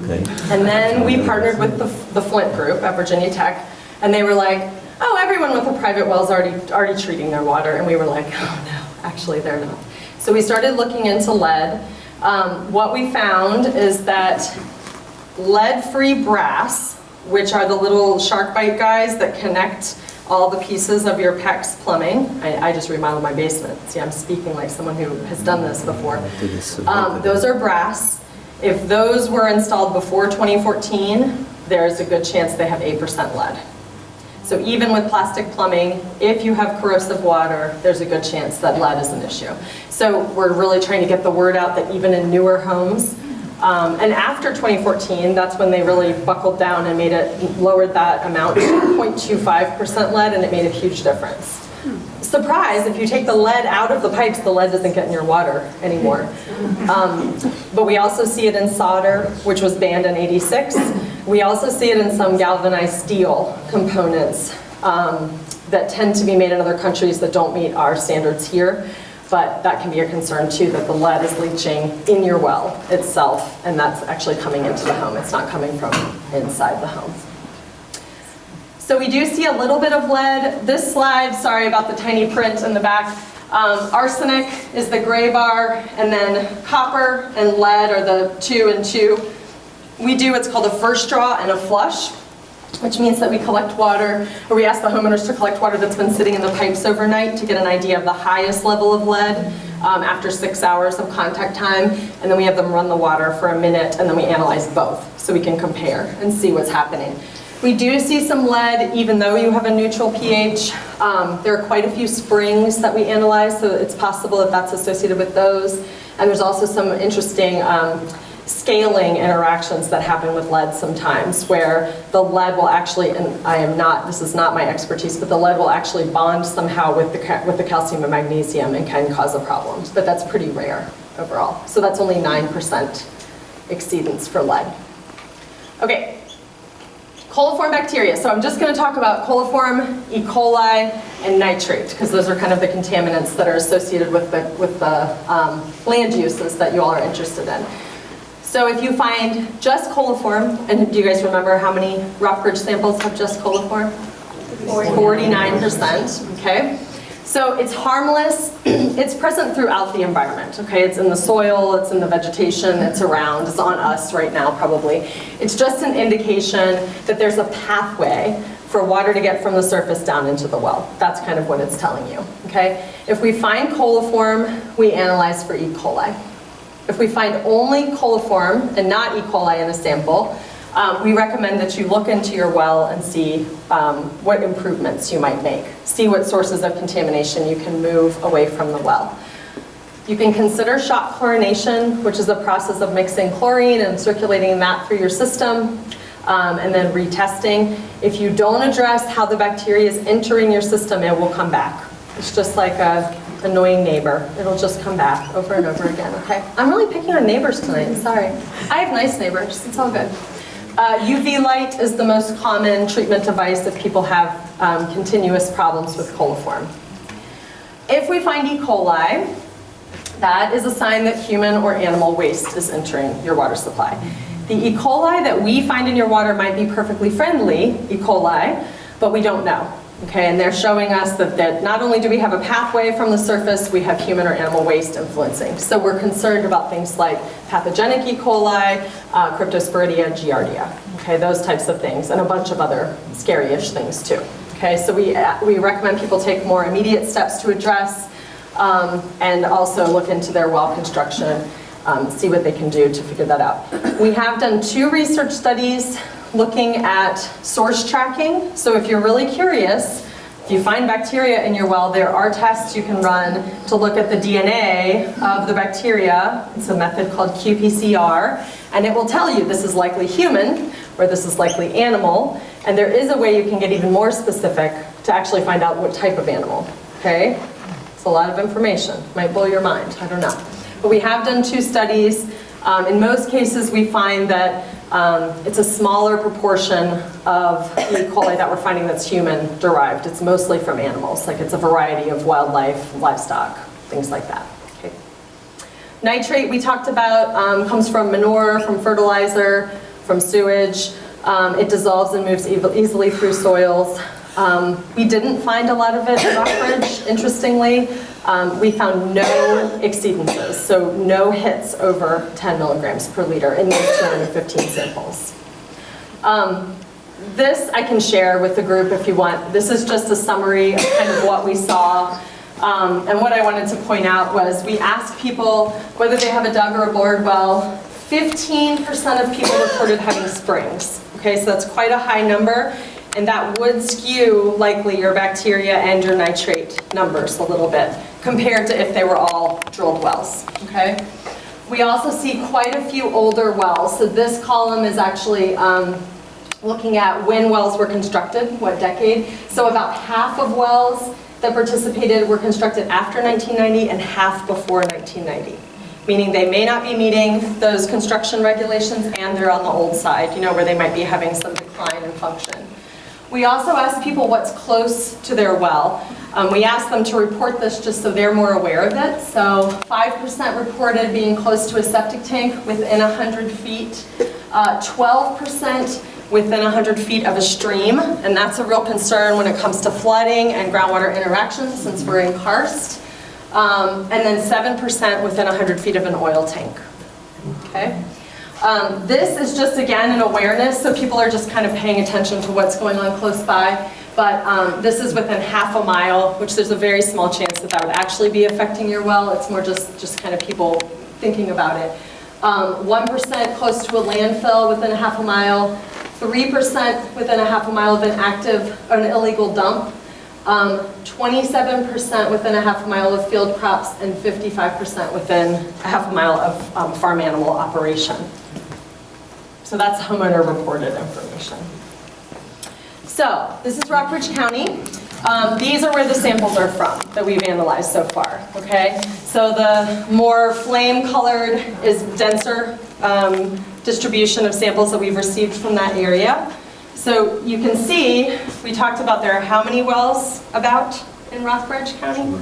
Okay. And then we partnered with the Flint group at Virginia Tech, and they were like, oh, everyone with a private well is already treating their water. And we were like, oh no, actually they're not. So we started looking into lead. What we found is that lead-free brass, which are the little shark bite guys that connect all the pieces of your PEX plumbing. I just remodeled my basement. See, I'm speaking like someone who has done this before. Those are brass. If those were installed before 2014, there's a good chance they have 8% lead. So even with plastic plumbing, if you have corrosive water, there's a good chance that lead is an issue. So we're really trying to get the word out that even in newer homes, and after 2014, that's when they really buckled down and lowered that amount to 0.25% lead, and it made a huge difference. Surprise, if you take the lead out of the pipes, the lead doesn't get in your water anymore. But we also see it in solder, which was banned in '86. We also see it in some galvanized steel components that tend to be made in other countries that don't meet our standards here. But that can be a concern too, that the lead is leaching in your well itself, and that's actually coming into the home. It's not coming from inside the home. So we do see a little bit of lead. This slide, sorry about the tiny print in the back. Arsenic is the gray bar, and then copper and lead are the 2 and 2. We do what's called a first draw and a flush, which means that we collect water, or we ask the homeowners to collect water that's been sitting in the pipes overnight to get an idea of the highest level of lead after 6 hours of contact time, and then we have them run the water for a minute, and then we analyze both so we can compare and see what's happening. We do see some lead even though you have a neutral pH. There are quite a few springs that we analyze, so it's possible that that's associated with those. And there's also some interesting scaling interactions that happen with lead sometimes, where the lead will actually, and this is not my expertise, but the lead will actually bond somehow with the calcium and magnesium and can cause a problem. But that's pretty rare overall. So that's only 9% exceedance for lead. Okay. Coliform bacteria. So I'm just going to talk about coliform, E. coli, and nitrate, because those are kind of the contaminants that are associated with the land uses that you all are interested in. So if you find just coliform, and do you guys remember how many Rockbridge samples have just coliform? 49%, okay? So it's harmless. It's present throughout the environment, okay? It's in the soil, it's in the vegetation, it's around, it's on us right now probably. It's just an indication that there's a pathway for water to get from the surface down into the well. That's kind of what it's telling you, okay? If we find coliform, we analyze for E. coli. If we find only coliform and not E. coli in a sample, we recommend that you look into your well and see what improvements you might make. See what sources of contamination you can move away from the well. You can consider shock chlorination, which is the process of mixing chlorine and circulating that through your system, and then retesting. If you don't address how the bacteria is entering your system, it will come back. It's just like an annoying neighbor. It'll just come back over and over again, okay? I'm really picking on neighbors tonight, sorry. I have nice neighbors, it's all good. UV light is the most common treatment device if people have continuous problems with coliform. If we find E. coli, that is a sign that human or animal waste is entering your water supply. The E. coli that we find in your water might be perfectly friendly E. coli, but we don't know. Okay, and they're showing us that not only do we have a pathway from the surface, we have human or animal waste influencing. So we're concerned about things like pathogenic E. coli, Cryptosporidia, Giardia, okay, those types of things, and a bunch of other scary-ish things too. Okay, so we recommend people take more immediate steps to address and also look into their well construction, see what they can do to figure that out. We have done 2 research studies looking at source tracking. So if you're really curious, if you find bacteria in your well, there are tests you can run to look at the DNA of the bacteria. It's a method called qPCR, and it will tell you this is likely human or this is likely animal. And there is a way you can get even more specific to actually find out what type of animal, okay? It's a lot of information, might blow your mind, I don't know. But we have done 2 studies. In most cases, we find that it's a smaller proportion of E. coli that we're finding that's human derived. It's mostly from animals, like it's a variety of wildlife, livestock, things like that. Okay. Nitrate we talked about comes from manure, from fertilizer, from sewage. It dissolves and moves easily through soils. We didn't find a lot of it at Rockbridge, interestingly. We found no exceedances, so no hits over 10 milligrams per liter in these 215 samples. This I can share with the group if you want. This is just a summary of kind of what we saw. And what I wanted to point out was we asked people whether they have a dug or a bored well. 15% of people reported having springs. Okay, so that's quite a high number. And that would skew likely your bacteria and your nitrate numbers a little bit compared to if they were all drilled wells, okay? We also see quite a few older wells. So this column is actually looking at when wells were constructed, what decade. So about half of wells that participated were constructed after 1990 and half before 1990. Meaning they may not be meeting those construction regulations and they're on the old side, you know, where they might be having some decline in function. We also asked people what's close to their well. We asked them to report this just so they're more aware of it. So 5% reported being close to a septic tank within 100 feet, 12% within 100 feet of a stream, and that's a real concern when it comes to flooding and groundwater interactions since we're in karst, and then 7% within 100 feet of an oil tank. Okay? This is just, again, an awareness, so people are just kind of paying attention to what's going on close by. But this is within half a mile, which there's a very small chance that that would actually be affecting your well. It's more just kind of people thinking about it. 1% close to a landfill within a half a mile. 3% within a half a mile of an illegal dump. 27% within a half a mile of field crops, and 55% within a half a mile of farm animal operation. So that's homeowner reported information. So this is Rockbridge County. These are where the samples are from that we've analyzed so far, okay? So the more flame-colored is denser distribution of samples that we've received from that area. So you can see, we talked about there are how many wells about in Rockbridge County?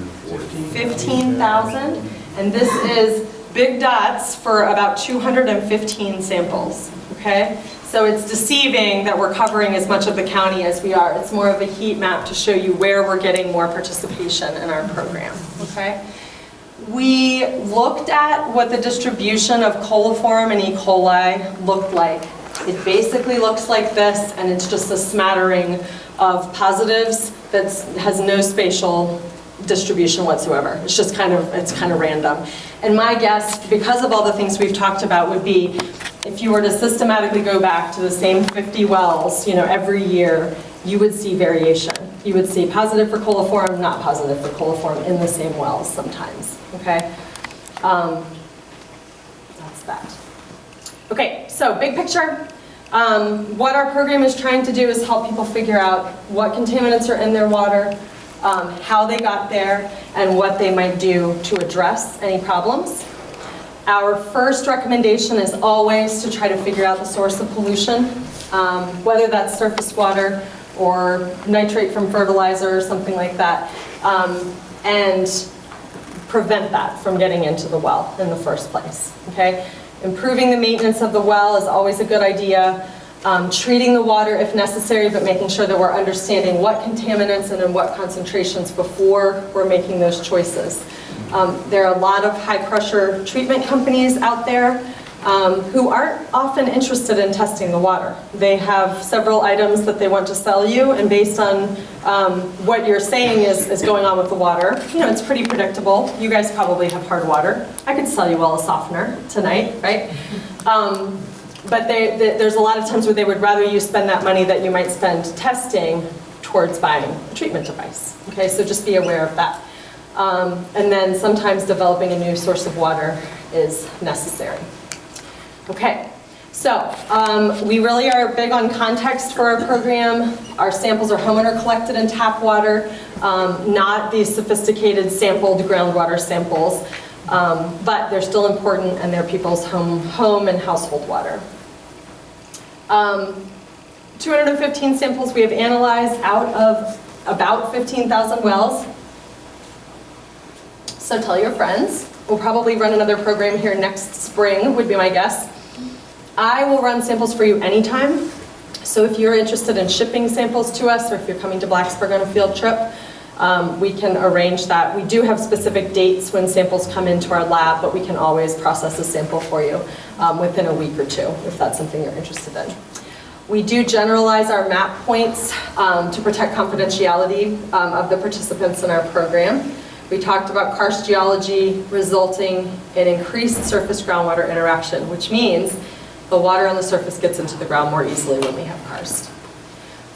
15,000. And this is big dots for about 215 samples, okay? So it's deceiving that we're covering as much of the county as we are. It's more of a heat map to show you where we're getting more participation in our program, okay? We looked at what the distribution of coliform and E. coli looked like. It basically looks like this, and it's just a smattering of positives that has no spatial distribution whatsoever. It's just kind of random. And my guess, because of all the things we've talked about, would be if you were to systematically go back to the same 50 wells, every year, you would see variation. You would see positive for coliform, not positive for coliform in the same wells sometimes, okay? That's that. Okay, so big picture. What our program is trying to do is help people figure out what contaminants are in their water, how they got there, and what they might do to address any problems. Our first recommendation is always to try to figure out the source of pollution, whether that's surface water or nitrate from fertilizer or something like that, and prevent that from getting into the well in the first place, okay? Improving the maintenance of the well is always a good idea. Treating the water if necessary, but making sure that we're understanding what contaminants and in what concentrations before we're making those choices. There are a lot of high-pressure treatment companies out there who aren't often interested in testing the water. They have several items that they want to sell you, and based on what you're saying is going on with the water, it's pretty predictable. You guys probably have hard water. I could sell you all a softener tonight, right? But there's a lot of times where they would rather you spend that money that you might spend testing towards buying a treatment device. Okay, so just be aware of that. And then sometimes developing a new source of water is necessary. Okay, so we really are big on context for our program. Our samples are homeowner collected in tap water, not these sophisticated sampled groundwater samples, but they're still important and they're people's home and household water. 215 samples we have analyzed out of about 15,000 wells. So tell your friends. We'll probably run another program here next spring, would be my guess. I will run samples for you anytime. So if you're interested in shipping samples to us, or if you're coming to Blacksburg on a field trip, we can arrange that. We do have specific dates when samples come into our lab, but we can always process a sample for you within a week or two, if that's something you're interested in. We do generalize our map points to protect confidentiality of the participants in our program. We talked about karst geology resulting in increased surface groundwater interaction, which means the water on the surface gets into the ground more easily when we have karst.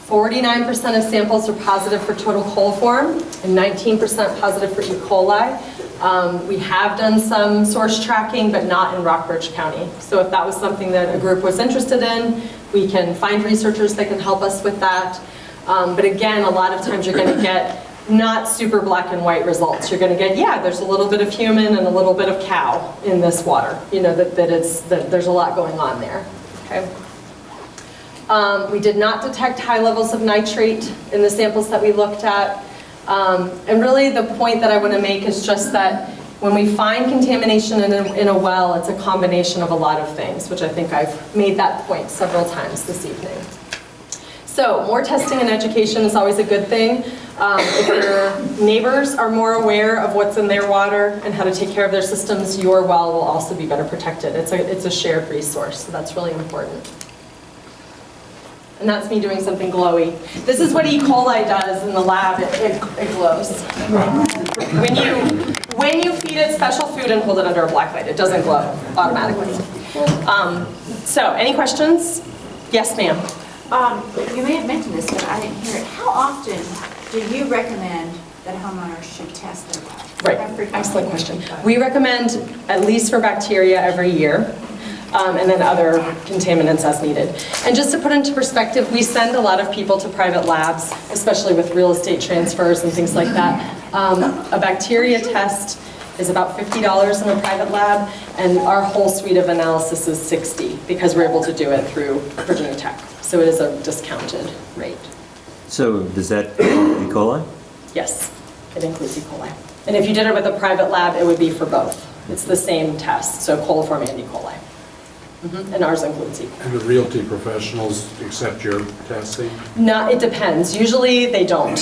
49% of samples are positive for total coliform and 19% positive for E. coli. We have done some source tracking, but not in Rockbridge County. So if that was something that a group was interested in, we can find researchers that can help us with that. But again, a lot of times you're going to get not super black and white results. You're going to get, yeah, there's a little bit of human and a little bit of cow in this water. That there's a lot going on there. Okay. We did not detect high levels of nitrate in the samples that we looked at. And really the point that I want to make is just that when we find contamination in a well, it's a combination of a lot of things, which I think I've made that point several times this evening. So more testing and education is always a good thing. If your neighbors are more aware of what's in their water and how to take care of their systems, your well will also be better protected. It's a shared resource, so that's really important. And that's me doing something glowy. This is what E. coli does in the lab. It glows. When you feed it special food and hold it under a black light, it doesn't glow automatically. So, any questions? Yes, ma'am. You may have mentioned this, but I didn't hear it. How often do you recommend that homeowners should test their well? Right, excellent question. We recommend at least for bacteria every year. And then other contaminants as needed. And just to put into perspective, we send a lot of people to private labs, especially with real estate transfers and things like that. A bacteria test is about $50 in a private lab, and our whole suite of analysis is $60 because we're able to do it through Virginia Tech. So it is a discounted rate. So does that include E. coli? Yes, it includes E. coli. And if you did it with a private lab, it would be for both. It's the same test, so coliform and E. coli. And ours includes E. coli. And the realty professionals accept your testing? No, it depends. Usually they don't.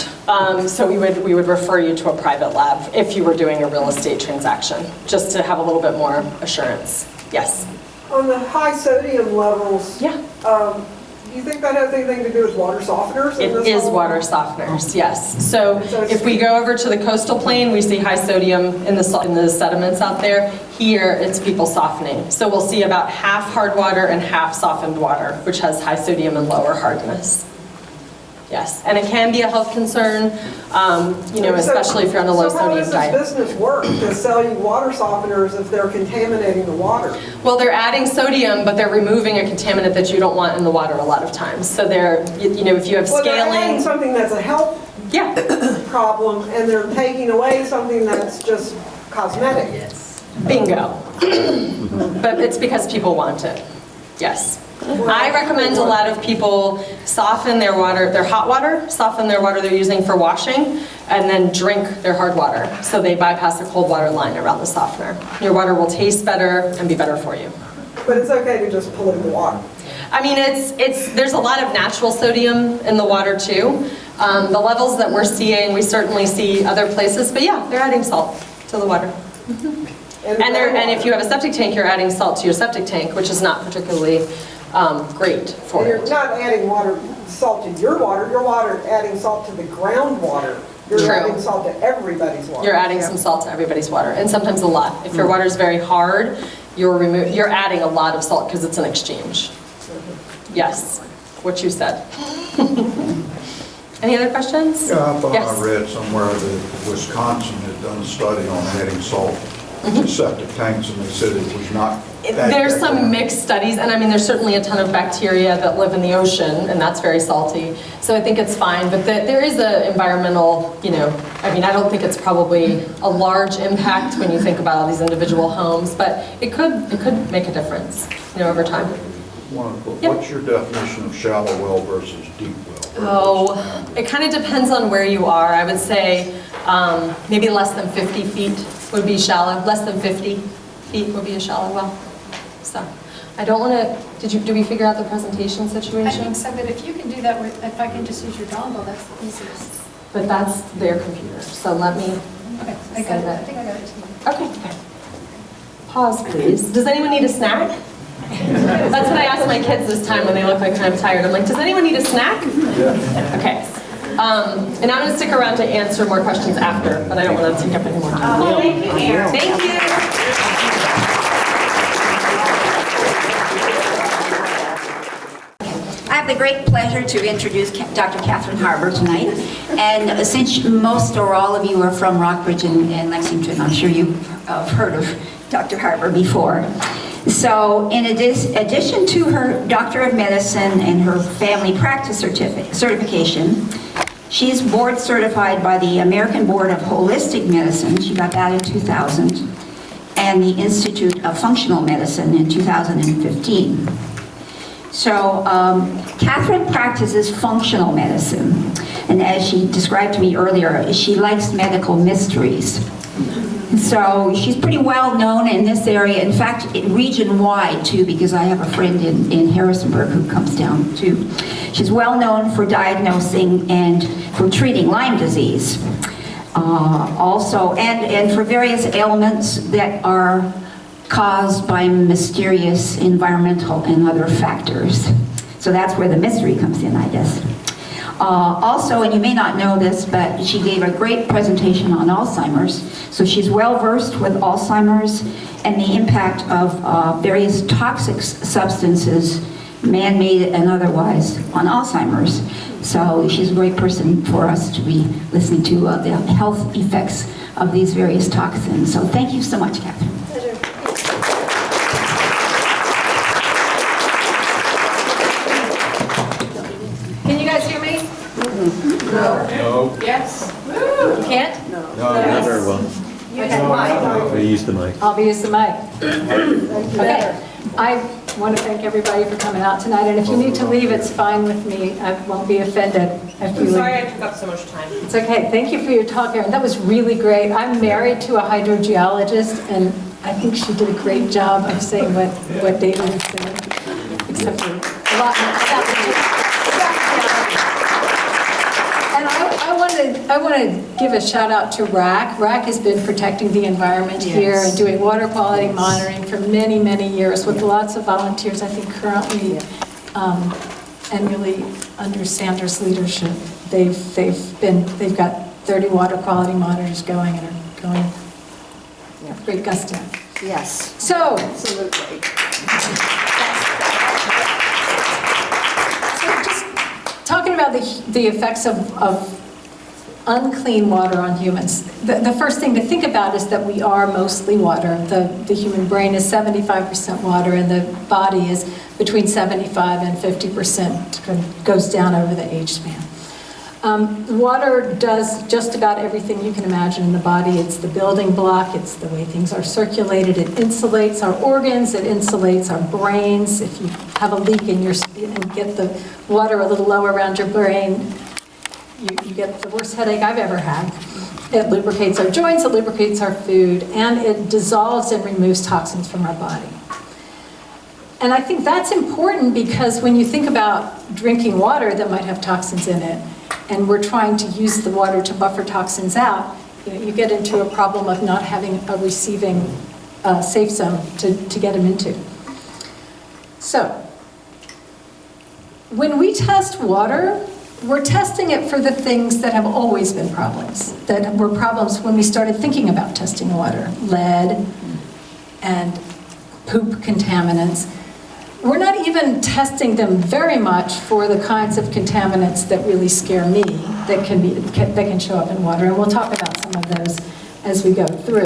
So we would refer you to a private lab if you were doing a real estate transaction, just to have a little bit more assurance. Yes? On the high sodium levels, Yeah. Do you think that has anything to do with water softeners? It is water softeners, yes. So if we go over to the coastal plain, we see high sodium in the sediments out there. Here, it's people softening. So we'll see about half hard water and half softened water, which has high sodium and lower hardness. Yes, and it can be a health concern, especially if you're on a low sodium diet. So how does this business work to sell you water softeners if they're contaminating the water? Well, they're adding sodium, but they're removing a contaminant that you don't want in the water a lot of times. So they're, if you have Well, they're adding scaling. something that's a health problem, and they're taking away something that's just cosmetic. Bingo. But it's because people want it. Yes. I recommend a lot of people soften their water, their hot water, soften their water they're using for washing, and then drink their hard water. So they bypass the cold water line around the softener. Your water will taste better and be better for you. But it's okay to just pollute the water. I mean, there's a lot of natural sodium in the water too. The levels that we're seeing, we certainly see other places, but yeah, they're adding salt to the water. And if you have a septic tank, you're adding salt to your septic tank, which is not particularly great for You're it. not adding salt to your water, adding salt to the groundwater. You're True. adding salt to everybody's water. You're adding some salt to everybody's water, and sometimes a lot. If your water is very hard, you're adding a lot of salt because it's an exchange. Yes, what you said. Any other questions? Yeah, I thought Yes. I read somewhere that Wisconsin had done a study on adding salt to septic tanks, and they said it was not that There's some detrimental. mixed studies, and I mean, there's certainly a ton of bacteria that live in the ocean, and that's very salty. So I think it's fine, but there is an environmental, I don't think it's probably a large impact when you think about all these individual homes, but it could make a difference, over time. What's your definition of shallow well versus deep well? Oh, it kind of depends on where you are. I would say maybe less than 50 feet would be shallow. Less than 50 feet would be a shallow well. So I don't want to, did we figure out the presentation situation? I think so, but if you can do that, if I can just use your dongle, that's the easiest. But that's their computer, so let me. Okay, I got it. I think I got it. Okay. Pause, please. Does anyone need a snack? That's what I asked my kids this time when they look like kind of tired. I'm like, does anyone need a snack? Yeah. Okay. And I'm going to stick around to answer more questions after, but I don't want to take up any more time. Oh, thank you, Erin. Thank you. I have the great pleasure to introduce Dr. Catherine Harbour tonight. And since most or all of you are from Rockbridge and Lexington, I'm sure you've heard of Dr. Harbour before. So in addition to her Doctor of Medicine and her family practice certification, she's board certified by the American Board of Holistic Medicine. She got that in 2000, and the Institute of Functional Medicine in 2015. So Catherine practices functional medicine, and as she described to me earlier, she likes medical mysteries. So she's pretty well known in this area, in fact, region-wide too, because I have a friend in Harrisonburg who comes down too. She's well known for diagnosing and for treating Lyme disease. Also, and for various ailments that are caused by mysterious environmental and other factors. So that's where the mystery comes in, I guess. Also, and you may not know this, but she gave a great presentation on Alzheimer's. So she's well versed with Alzheimer's and the impact of various toxic substances, man-made and otherwise, on Alzheimer's. So she's a great person for us to be listening to the health effects of these various toxins. So thank you so much, Catherine. Can you guys hear me? No. Yes? You can't? No. Not very well. Use the mic. We use the mic. I'll be using the mic. Okay. I want to thank everybody for coming out tonight, and if you need to leave, it's fine with me. I won't be offended if you leave. Sorry I took up so much time. It's okay. Thank you for your talk, Erin. That was really great. I'm married to a hydrogeologist, and I think she did a great job of saying what David was saying, except for a lot more. And I want to give a shout out to RAC. RAC has been protecting the environment here and doing water quality monitoring for many, many years with lots of volunteers. I think currently and really under Sandra's leadership, they've got 30 water quality monitors going and are going with great gusto. Yes. So, Absolutely. so just talking about the effects of unclean water on humans. The first thing to think about is that we are mostly water. The human brain is 75% water, and the body is between 75 and 50%, goes down over the age span. Water does just about everything you can imagine in the body. It's the building block, it's the way things are circulated, it insulates our organs, it insulates our brains. If you have a leak in your and get the water a little low around your brain, you get the worst headache I've ever had. It lubricates our joints, it lubricates our food, and it dissolves and removes toxins from our body. And I think that's important because when you think about drinking water that might have toxins in it, and we're trying to use the water to buffer toxins out, you get into a problem of not having a receiving safe zone to get them into. So, when we test water, we're testing it for the things that have always been problems, that were problems when we started thinking about testing water, lead and poop contaminants. We're not even testing them very much for the kinds of contaminants that really scare me, that can show up in water, and we'll talk about some of those as we go through.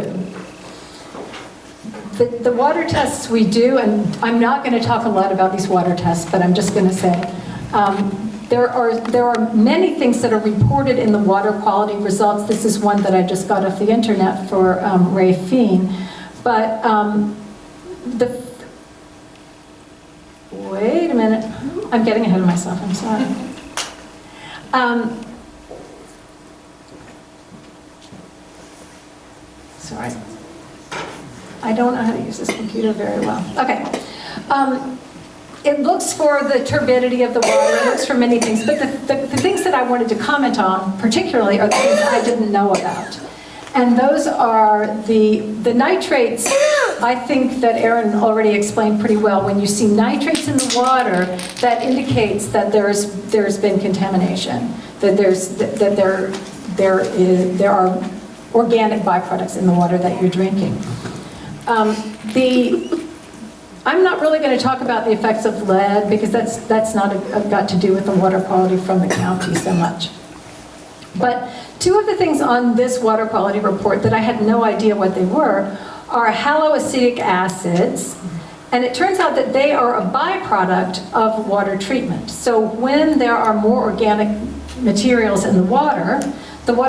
The water tests we do, and I'm not going to talk a lot about these water tests, but I'm just going to say, there are many things that are reported in the water quality results. This is one that I just got off the internet for Ray Feen. But wait a minute, I'm getting ahead of myself, I'm sorry. Sorry. I don't know how to use this computer very well. Okay. It looks for the turbidity of the water, it looks for many things, but the things that I wanted to comment on particularly are the things I didn't know about. And those are the nitrates. I think that Erin already explained pretty well. When you see nitrates in the water, that indicates that there's been contamination, that there are organic byproducts in the water that you're drinking. I'm not really going to talk about the effects of lead because that's not got to do with the water quality from the county so much. But two of the things on this water quality report that I had no idea what they were are haloacetic acids, and it turns out that they are a byproduct of water treatment. So when there are more organic materials in the water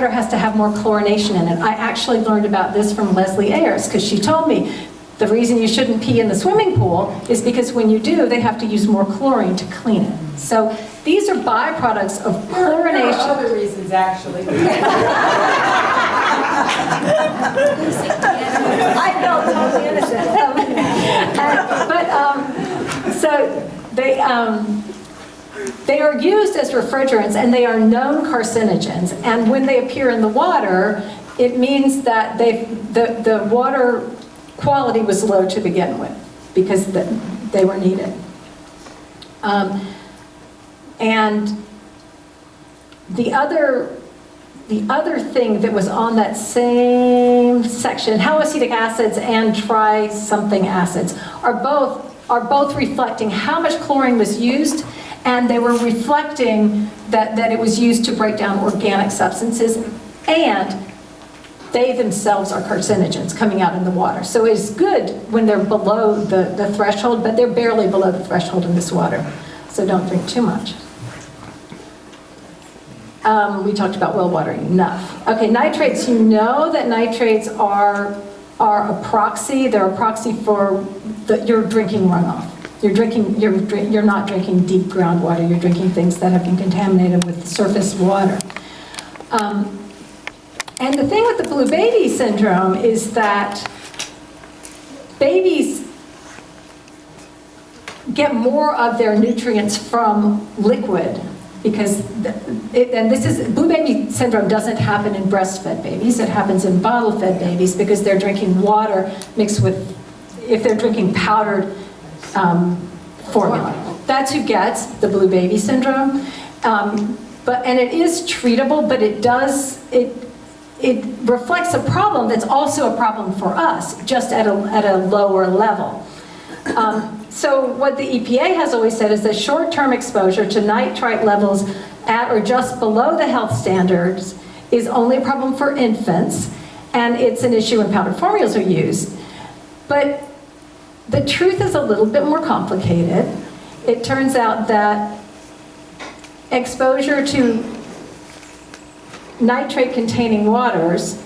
has to have more chlorination in it. I actually learned about this from Leslie Ayers because she told me the reason you shouldn't pee in the swimming pool is because when you do, they have to use more chlorine to clean it. So these are byproducts of chlorination. There are other reasons, actually. I felt totally innocent. So they are used as refrigerants and they are known carcinogens. And when they appear in the water, it means that the water quality was low to begin with because they were needed. And the other thing that was on that same section, haloacetic acids and tri-something acids, are both reflecting how much chlorine was used, and they were reflecting that it was used to break down organic substances, and they themselves are carcinogens coming out in the water. So it's good when they're below the threshold, but they're barely below the threshold in this water. So don't drink too much. We talked about well water enough. Okay, nitrates, you know that nitrates are a proxy. They're a proxy for your drinking runoff. You're not drinking deep groundwater. You're drinking things that have been contaminated with surface water. And the thing with the blue baby syndrome is that babies get more of their nutrients from liquid because, blue baby syndrome doesn't happen in breastfed babies, it happens in bottle-fed babies because they're drinking water mixed with, if they're drinking powdered formula. that's who gets the blue baby syndrome. And it is treatable, but it reflects a problem that's also a problem for us, just at a lower level. So what the EPA has always said is that short-term exposure to nitrite levels at or just below the health standards is only a problem for infants, and it's an issue when powdered formulas are used. But the truth is a little bit more complicated. It turns out that exposure to nitrate-containing waters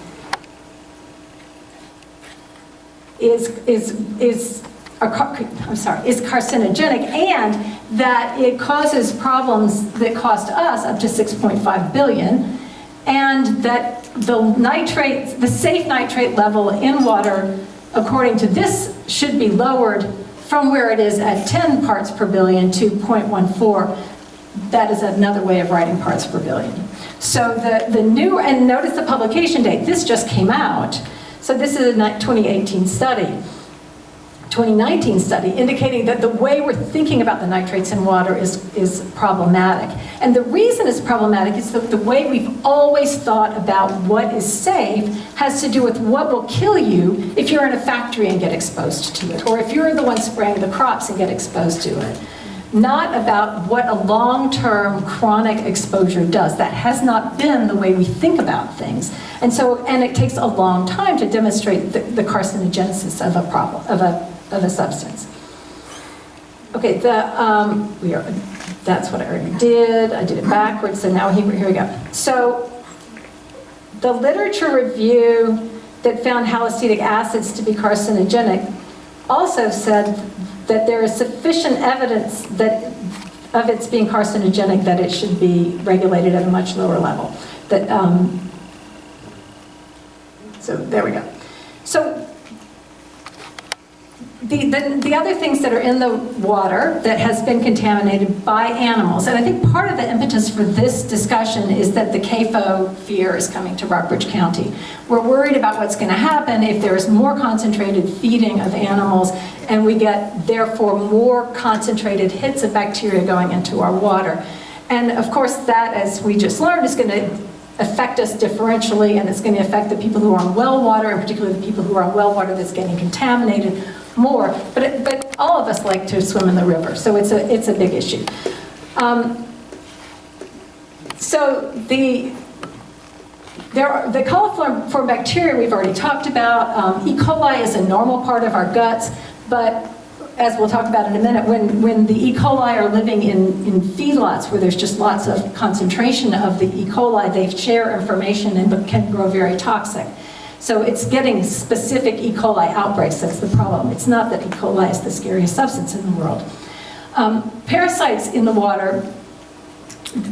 is carcinogenic, and that it causes problems that cost us up to $6.5 billion, and that the safe nitrate level in water, according to this, should be lowered from where it is at 10 parts per billion to 0.14. That is another way of writing parts per billion. So the new, and notice the publication date, this just came out. So this is a 2018 study. 2019 study indicating that the way we're thinking about the nitrates in water is problematic. And the reason it's problematic is that the way we've always thought about what is safe has to do with what will kill you if you're in a factory and get exposed to it, or if you're the one spraying the crops and get exposed to it. Not about what a long-term chronic exposure does. That has not been the way we think about things. And it takes a long time to demonstrate the carcinogenesis of a problem, of a substance. Okay, that's what I already did. I did it backwards, so now here we go. So the literature review that found halocetic acids to be carcinogenic also said that there is sufficient evidence of its being carcinogenic that it should be regulated at a much lower level. So there we go. So the other things that are in the water that has been contaminated by animals, and I think part of the impetus for this discussion is that the CAFO fear is coming to Rockbridge County. We're worried about what's going to happen if there's more concentrated feeding of animals and we get, therefore, more concentrated hits of bacteria going into our water. And of course that, as we just learned, is going to affect us differentially, and it's going to affect the people who are on well water, and particularly the people who are on well water that's getting contaminated more. But all of us like to swim in the river, so it's a big issue. So the coliform bacteria we've already talked about. E. coli is a normal part of our guts, but as we'll talk about in a minute, when the E. coli are living in feedlots where there's just lots of concentration of the E. coli, they share information and can grow very toxic. So it's getting specific E. coli outbreaks that's the problem. It's not that E. coli is the scariest substance in the world. Parasites in the water,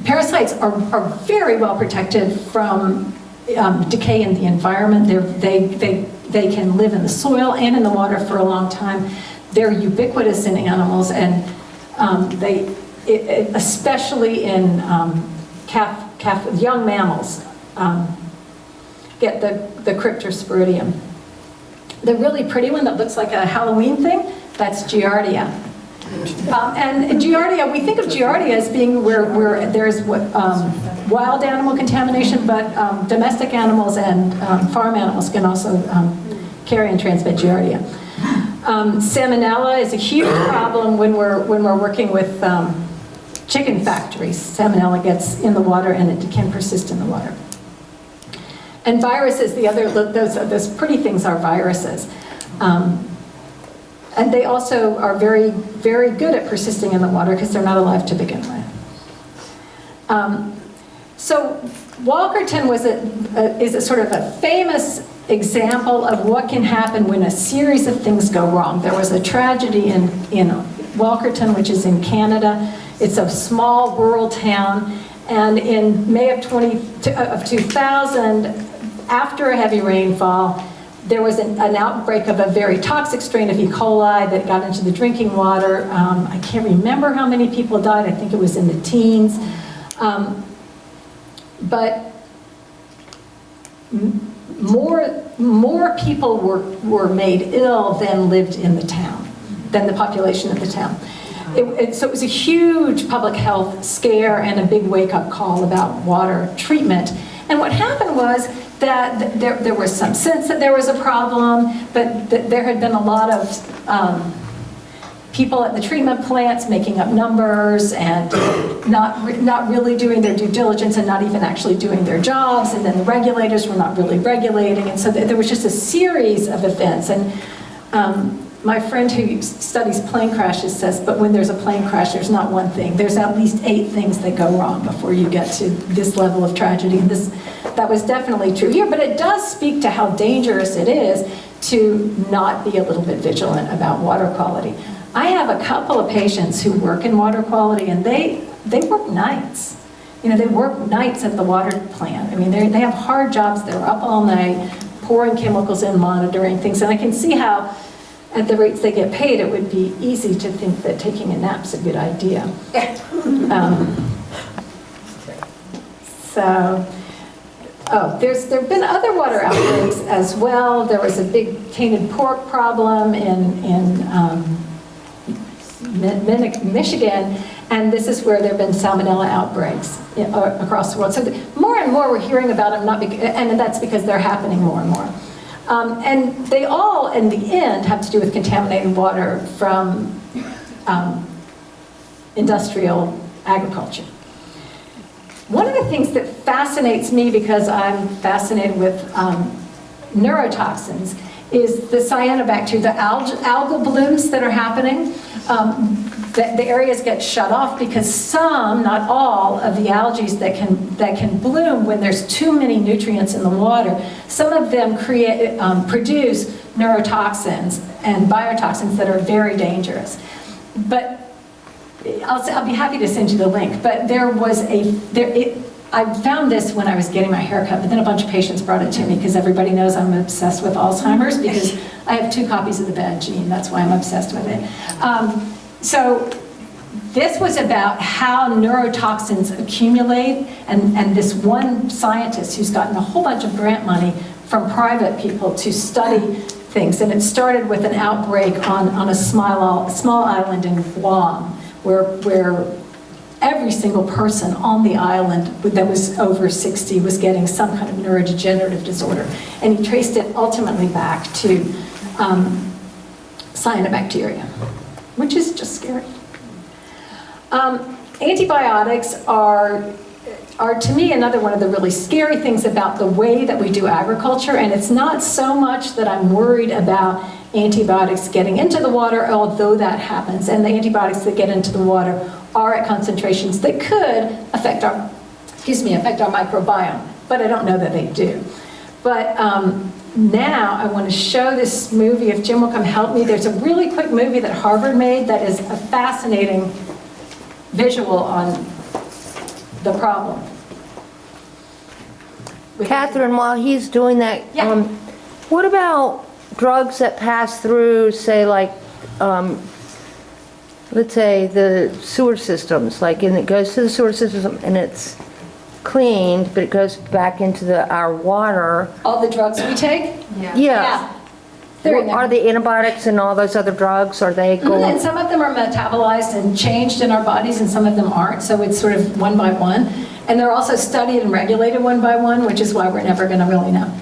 parasites are very well protected from decay in the environment. They can live in the soil and in the water for a long time. They're ubiquitous in animals, and especially in young mammals, get the Cryptosporidium. The really pretty one that looks like a Halloween thing, that's Giardia. And Giardia, we think of Giardia as being where there's wild animal contamination, but domestic animals and farm animals can also carry and transmit Giardia. Salmonella is a huge problem when we're working with chicken factories. Salmonella gets in the water and it can persist in the water. And viruses, those pretty things are viruses. And they also are very, very good at persisting in the water because they're not alive to begin with. So Walkerton is a sort of a famous example of what can happen when a series of things go wrong. There was a tragedy in Walkerton, which is in Canada. It's a small rural town, and in May of 2000, after a heavy rainfall, there was an outbreak of a very toxic strain of E. coli that got into the drinking water. I can't remember how many people died. I think it was in the teens. But more people were made ill than lived in the town, than the population of the town. So it was a huge public health scare and a big wake-up call about water treatment. And what happened was that there was some sense that there was a problem, but there had been a lot of people at the treatment plants making up numbers and not really doing their due diligence and not even actually doing their jobs, and then the regulators were not really regulating, and so there was just a series of events. And my friend who studies plane crashes says, but when there's a plane crash, there's not one thing. There's at least 8 things that go wrong before you get to this level of tragedy. And that was definitely true here, but it does speak to how dangerous it is to not be a little bit vigilant about water quality. I have a couple of patients who work in water quality, and they work nights. You know, they work nights at the water plant. I mean, they have hard jobs. They're up all night, pouring chemicals in, monitoring things, and I can see how at the rates they get paid, it would be easy to think that taking a nap's a good idea. There have been other water outbreaks as well. There was a big tainted pork problem in Michigan, and this is where there have been salmonella outbreaks across the world. So more and more we're hearing about them, and that's because they're happening more and more. And they all, in the end, have to do with contaminated water from industrial agriculture. One of the things that fascinates me, because I'm fascinated with neurotoxins, is the cyanobacteria, the algal blooms that are happening. The areas get shut off because some, not all, of the algae that can bloom when there's too many nutrients in the water, some of them produce neurotoxins and biotoxins that are very dangerous. But I'll be happy to send you the link. But I found this when I was getting my hair cut, but then a bunch of patients brought it to me because everybody knows I'm obsessed with Alzheimer's because I have 2 copies of the bad gene. That's why I'm obsessed with it. So this was about how neurotoxins accumulate, and this one scientist who's gotten a whole bunch of grant money from private people to study things. And it started with an outbreak on a small island in Guam, where every single person on the island that was over 60 was getting some kind of neurodegenerative disorder. And he traced it ultimately back to cyanobacteria, which is just scary. Antibiotics are to me another one of the really scary things about the way that we do agriculture, and it's not so much that I'm worried about antibiotics getting into the water, although that happens, and the antibiotics that get into the water are at concentrations that could affect our microbiome, but I don't know that they do. But now I want to show this movie, if Jim will come help me. There's a really quick movie that Harvard made that is a fascinating visual on the problem. Catherine, while he's doing that, what about drugs that pass through, say, like, let's say the sewer systems, and it goes to the sewer system and it's cleaned, but it goes back into our water. All the drugs we take? Yeah. Are the antibiotics and all those other drugs, are they going? And some of them are metabolized and changed in our bodies, and some of them aren't, so it's sort of one by one. And they're also studied and regulated one by one, which is why we're never going to really know.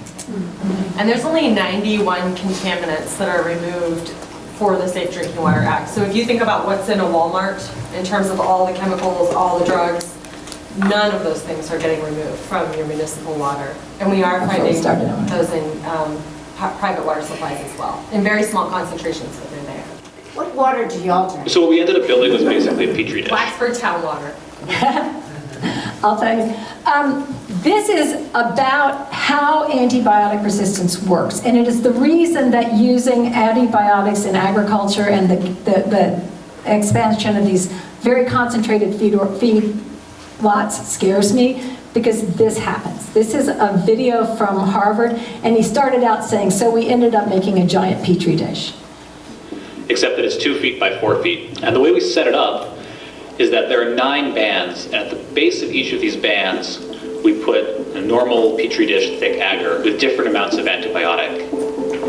And there's only 91 contaminants that are removed for the Safe Drinking Water Act. So if you think about what's in a Walmart in terms of all the chemicals, all the drugs, none of those things are getting removed from your municipal water. And we are finding those in private water supplies as well, in very small concentrations, but they're there. What water do y'all drink? So what we ended up building was basically a petri dish. Blacksburg town water. I'll tell you. This is about how antibiotic resistance works, and it is the reason that using antibiotics in agriculture and the expansion of these very concentrated feed lots scares me, because this happens. This is a video from Harvard, and he started out saying, so we ended up making a giant petri dish. Except that it's 2 feet by 4 feet. And the way we set it up is that there are 9 bands, and at the base of each of these bands, we put a normal petri dish thick agar with different amounts of antibiotic.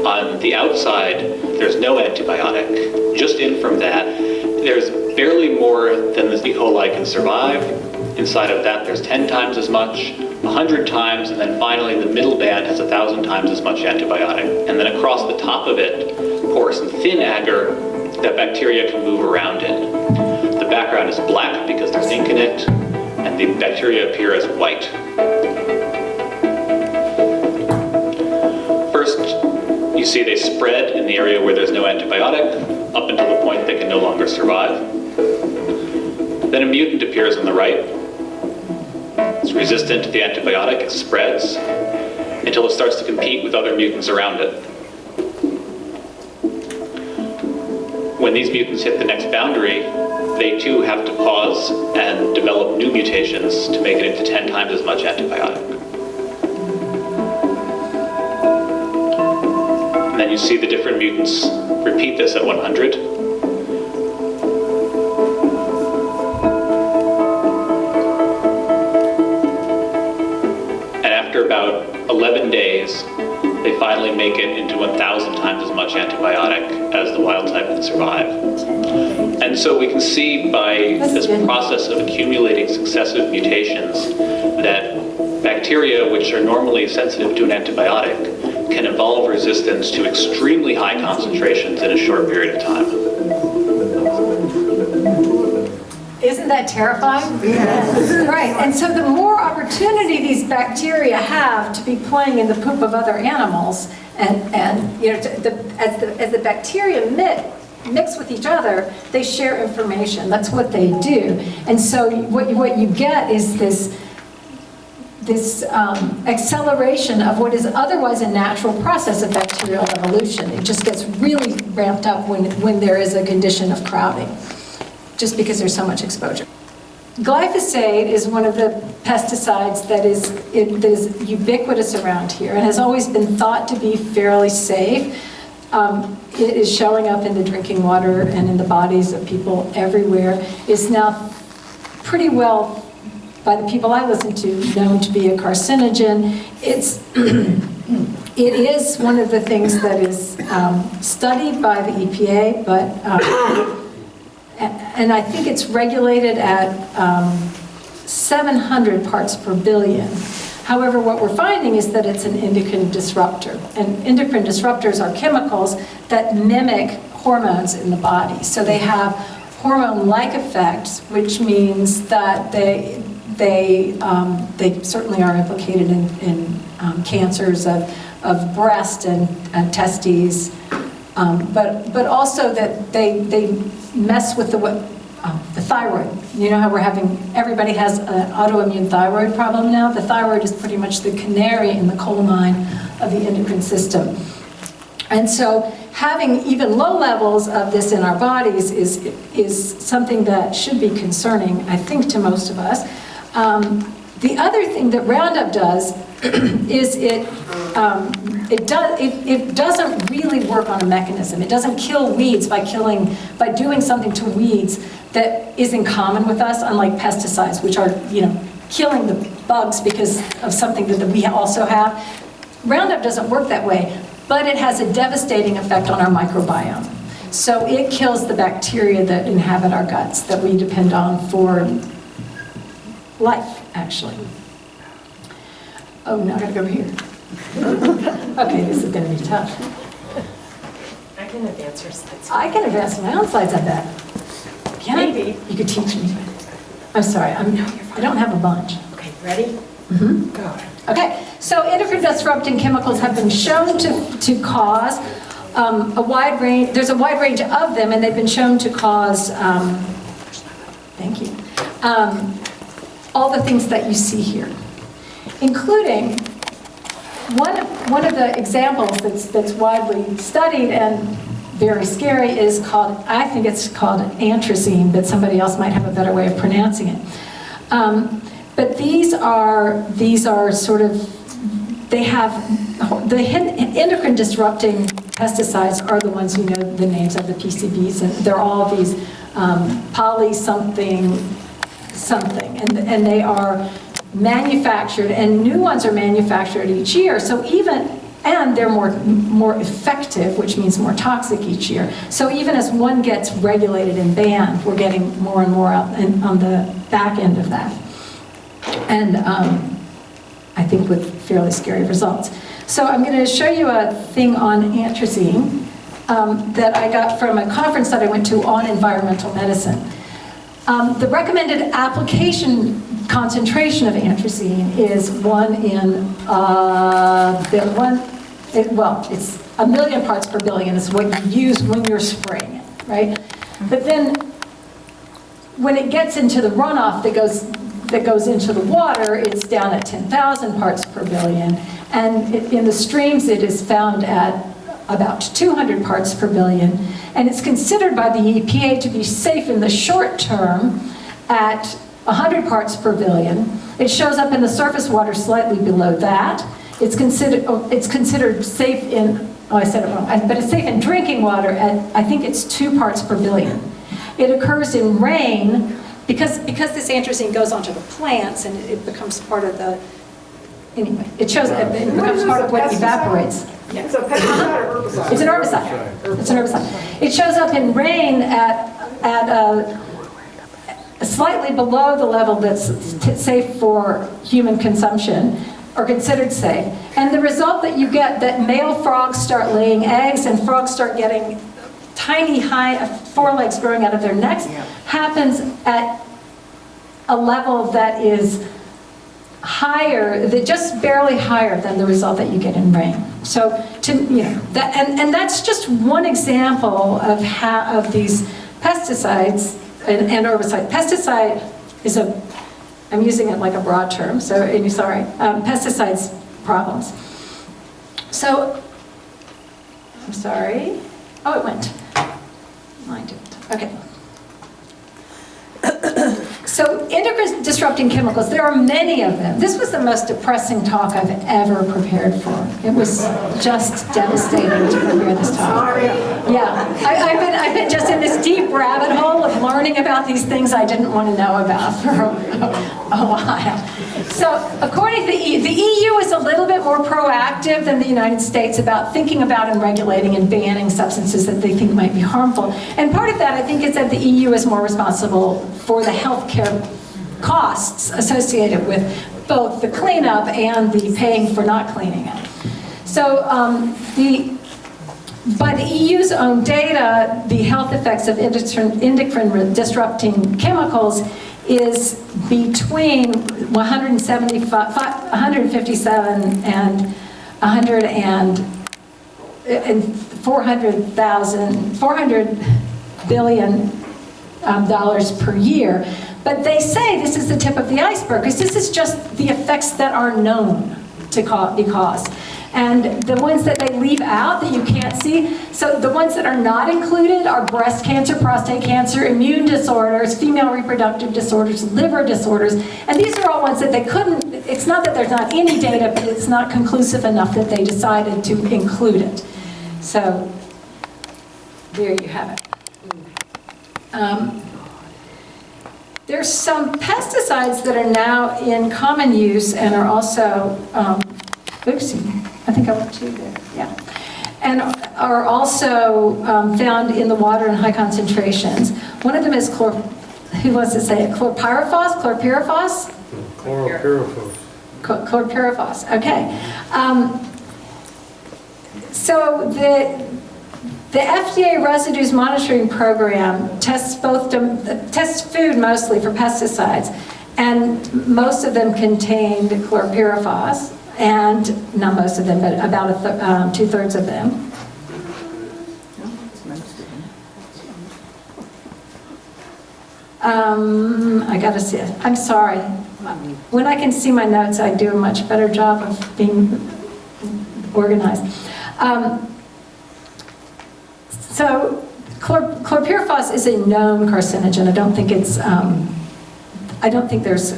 On the outside, there's no antibiotic. Just in from that, there's barely more than the E. coli can survive. Inside of that, there's 10 times as much, 100 times, and then finally the middle band has 1,000 times as much antibiotic. And then across the top of it, pour some thin agar that bacteria can move around in. The background is black because there's ink in it, and the bacteria appear as white. First, you see they spread in the area where there's no antibiotic, up until the point they can no longer survive. Then a mutant appears on the right. It's resistant to the antibiotic, it spreads, until it starts to compete with other mutants around it. When these mutants hit the next boundary, they too have to pause and develop new mutations to make it into 10 times as much antibiotic. And then you see the different mutants repeat this at 100. And after about 11 days, they finally make it into 1,000 times as much antibiotic as the wild type can survive. And so we can see by this process of accumulating successive mutations that bacteria, which are normally sensitive to an antibiotic, can evolve resistance to extremely high concentrations in a short period of time. Isn't that terrifying? Yes. Right, and so the more opportunity these bacteria have to be playing in the poop of other animals, and you know, as the bacteria mix with each other, they share information. That's what they do. And so what you get is this acceleration of what is otherwise a natural process of bacterial evolution. It just gets really ramped up when there is a condition of crowding, just because there's so much exposure. Glyphosate is one of the pesticides that is ubiquitous around here and has always been thought to be fairly safe. It is showing up in the drinking water and in the bodies of people everywhere. It's now pretty well, by the people I listen to, known to be a carcinogen. It is one of the things that is studied by the EPA, but and I think it's regulated at 700 parts per billion. However, what we're finding is that it's an endocrine disruptor. And endocrine disruptors are chemicals that mimic hormones in the body. So they have hormone-like effects, which means that they certainly are implicated in cancers of breast and testes, but also that they mess with the thyroid. You know how everybody has an autoimmune thyroid problem now? The thyroid is pretty much the canary in the coal mine of the endocrine system. And so having even low levels of this in our bodies is something that should be concerning, I think, to most of us. The other thing that Roundup does is it doesn't really work on a mechanism. It doesn't kill weeds by doing something to weeds that is in common with us, unlike pesticides, which are, killing the bugs because of something that we also have. Roundup doesn't work that way, but it has a devastating effect on our microbiome. So it kills the bacteria that inhabit our guts that we depend on for life, actually. Oh, now I gotta go over here. Okay, this is gonna be tough. I can advance your slides. I can advance my own slides, I bet. Can I? Maybe. You could teach me. I'm sorry, I don't have a bunch. Okay, ready? Mm-hmm. Go. Okay, so endocrine disrupting chemicals have been shown to cause a wide range, there's a wide range of them, and they've been shown to cause, thank you, all the things that you see here, including one of the examples that's widely studied and very scary is called, I think it's called antrazine, but somebody else might have a better way of pronouncing it. But these are sort of, they have, the endocrine disrupting pesticides are the ones, the names of the PCBs, and they're all these poly something, and they are manufactured, and new ones are manufactured each year. So even And they're more effective, which means more toxic each year. So even as one gets regulated and banned, we're getting more and more out on the back end of that. And I think with fairly scary results. So I'm going to show you a thing on anthracene that I got from a conference that I went to on environmental medicine. The recommended application concentration of anthracene is 1 in it's 1 million parts per billion is what you use when you're spraying it, right? But then when it gets into the runoff that goes into the water, it's down at 10,000 parts per billion. And in the streams, it is found at about 200 parts per billion. And it's considered by the EPA to be safe in the short term at 100 parts per billion. It shows up in the surface water slightly below that. It's considered safe in, oh, I said it wrong, but it's safe in drinking water at, I think it's 2 parts per billion. It occurs in rain because this anthracene goes onto the plants and it becomes part of the, anyway, it becomes part of what evaporates. It's a pesticide or herbicide? It's an herbicide. It's an herbicide. It shows up in rain at slightly below the level that's safe for human consumption, or considered safe. And the result that you get, that male frogs start laying eggs and frogs start getting tiny forelegs growing out of their necks, happens at a level that is higher, just barely higher than the result that you get in rain. So, and that's just one example of these pesticides and herbicide. Pesticide is I'm using it like a broad term, so, pesticides problems. So, I'm sorry. Oh, it went. Mine didn't. Okay. So endocrine disrupting chemicals, there are many of them. This was the most depressing talk I've ever prepared for. It was just devastating to prepare this talk. Yeah, I've been just in this deep rabbit hole of learning about these things I didn't want to know about for a while. So according to the EU is a little bit more proactive than the United States about thinking about and regulating and banning substances that they think might be harmful. And part of that, I think, is that the EU is more responsible for the healthcare costs associated with both the cleanup and the paying for not cleaning it. So by the EU's own data, the health effects of endocrine disrupting chemicals is between 157 and 400 billion dollars per year. But they say this is the tip of the iceberg, because this is just the effects that are known to be caused. And the ones that they leave out that you can't see, so the ones that are not included are breast cancer, prostate cancer, immune disorders, female reproductive disorders, liver disorders, and these are all ones that they couldn't, it's not that there's not any data, but it's not conclusive enough that they decided to include it. So, there you have it. There's some pesticides that are now in common use and are also, oopsie, I think I went to there, yeah. And are also found in the water in high concentrations. One of them is who wants to say it? Chlorpyrifos? Chlorpyrifos? Chlorpyrifos. Chlorpyrifos, okay. So the FDA Residues Monitoring Program tests food mostly for pesticides, and most of them contained chlorpyrifos, and not most of them, but about 2/3 of them. I gotta see it. I'm sorry. When I can see my notes, I do a much better job of being organized. So chlorpyrifos is a known carcinogen. I don't think there's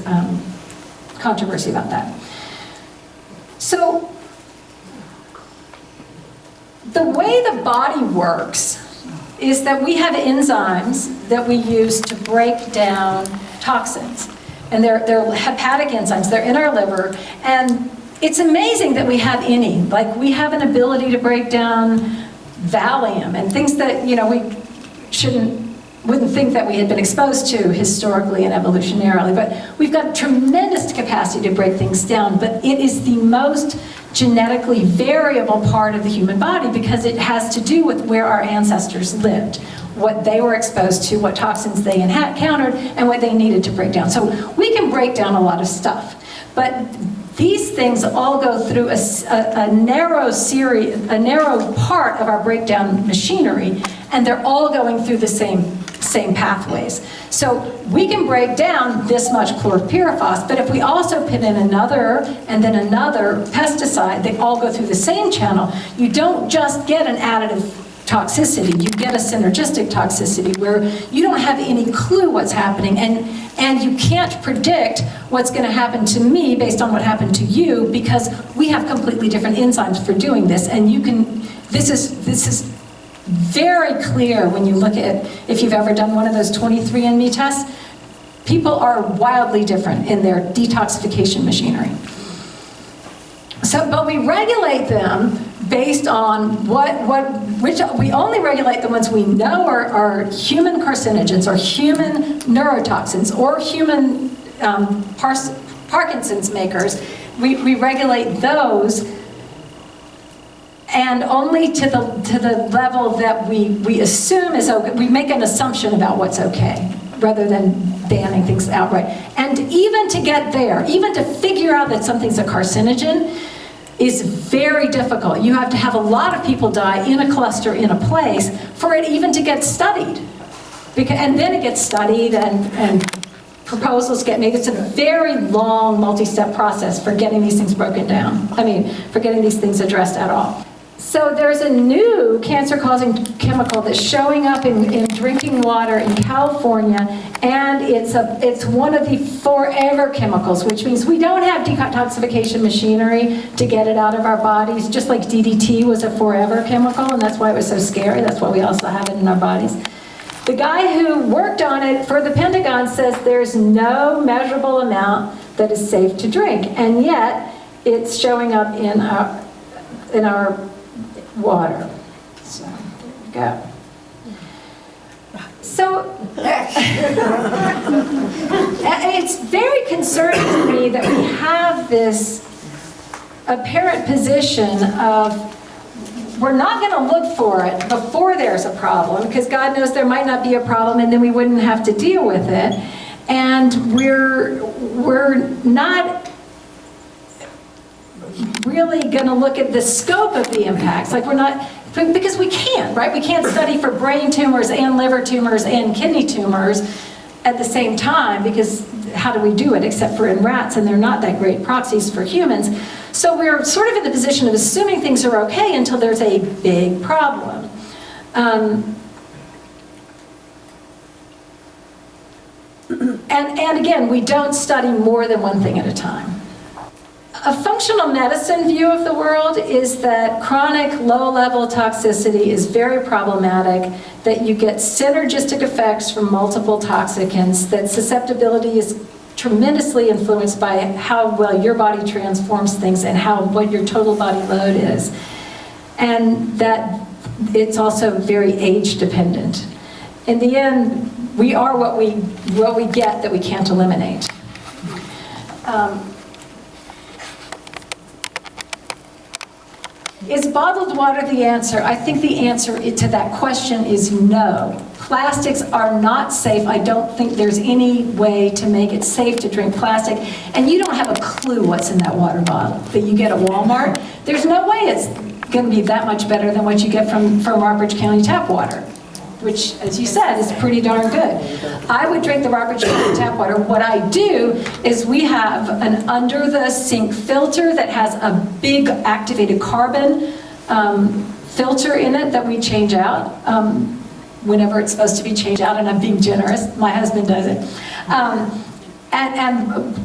controversy about that. So the way the body works is that we have enzymes that we use to break down toxins. And they're hepatic enzymes. They're in our liver. And it's amazing that we have any. Like, we have an ability to break down Valium and things that, we wouldn't think that we had been exposed to historically and evolutionarily, but we've got tremendous capacity to break things down, but it is the most genetically variable part of the human body because it has to do with where our ancestors lived, what they were exposed to, what toxins they encountered, and what they needed to break down. So we can break down a lot of stuff, but these things all go through a narrow part of our breakdown machinery, and they're all going through the same pathways. So we can break down this much chlorpyrifos, but if we also put in another and then another pesticide, they all go through the same channel. You don't just get an additive toxicity, you get a synergistic toxicity where you don't have any clue what's happening, and you can't predict what's going to happen to me based on what happened to you, because we have completely different enzymes for doing this, and this is very clear when you look at, if you've ever done one of those 23andMe tests, people are wildly different in their detoxification machinery. So, but we regulate them based on which we only regulate the ones we know are human carcinogens or human neurotoxins or human Parkinson's makers. We regulate those, and only to the level that we assume is okay. We make an assumption about what's okay, rather than banning things outright. And even to get there, even to figure out that something's a carcinogen, is very difficult. You have to have a lot of people die in a cluster in a place for it even to get studied. And then it gets studied and proposals get made. It's a very long multi-step process for getting these things broken down. For getting these things addressed at all. So there's a new cancer-causing chemical that's showing up in drinking water in California, and it's one of the forever chemicals, which means we don't have detoxification machinery to get it out of our bodies, just like DDT was a forever chemical, and that's why it was so scary. That's why we also have it in our bodies. The guy who worked on it for the Pentagon says there's no measurable amount that is safe to drink, and yet it's showing up in our water. So, there we go. So, it's very concerning to me that we have this apparent position of we're not going to look for it before there's a problem, because God knows there might not be a problem and then we wouldn't have to deal with it. And we're not really going to look at the scope of the impacts. Like, we're not, because we can't, right? We can't study for brain tumors and liver tumors and kidney tumors at the same time, because how do we do it except for in rats, and they're not that great proxies for humans. So we're sort of in the position of assuming things are okay until there's a big problem. And again, we don't study more than one thing at a time. A functional medicine view of the world is that chronic low-level toxicity is very problematic, that you get synergistic effects from multiple toxicants, that susceptibility is tremendously influenced by how well your body transforms things and what your total body load is. And that it's also very age-dependent. In the end, we are what we get that we can't eliminate. Is bottled water the answer? I think the answer to that question is no. Plastics are not safe. I don't think there's any way to make it safe to drink plastic. And you don't have a clue what's in that water bottle that you get at Walmart. There's no way it's going to be that much better than what you get from Rockbridge County tap water, which, as you said, is pretty darn good. I would drink the Rockbridge County tap water. What I do is we have an under-the-sink filter that has a big activated carbon filter in it that we change out whenever it's supposed to be changed out, and I'm being generous. My husband does it. And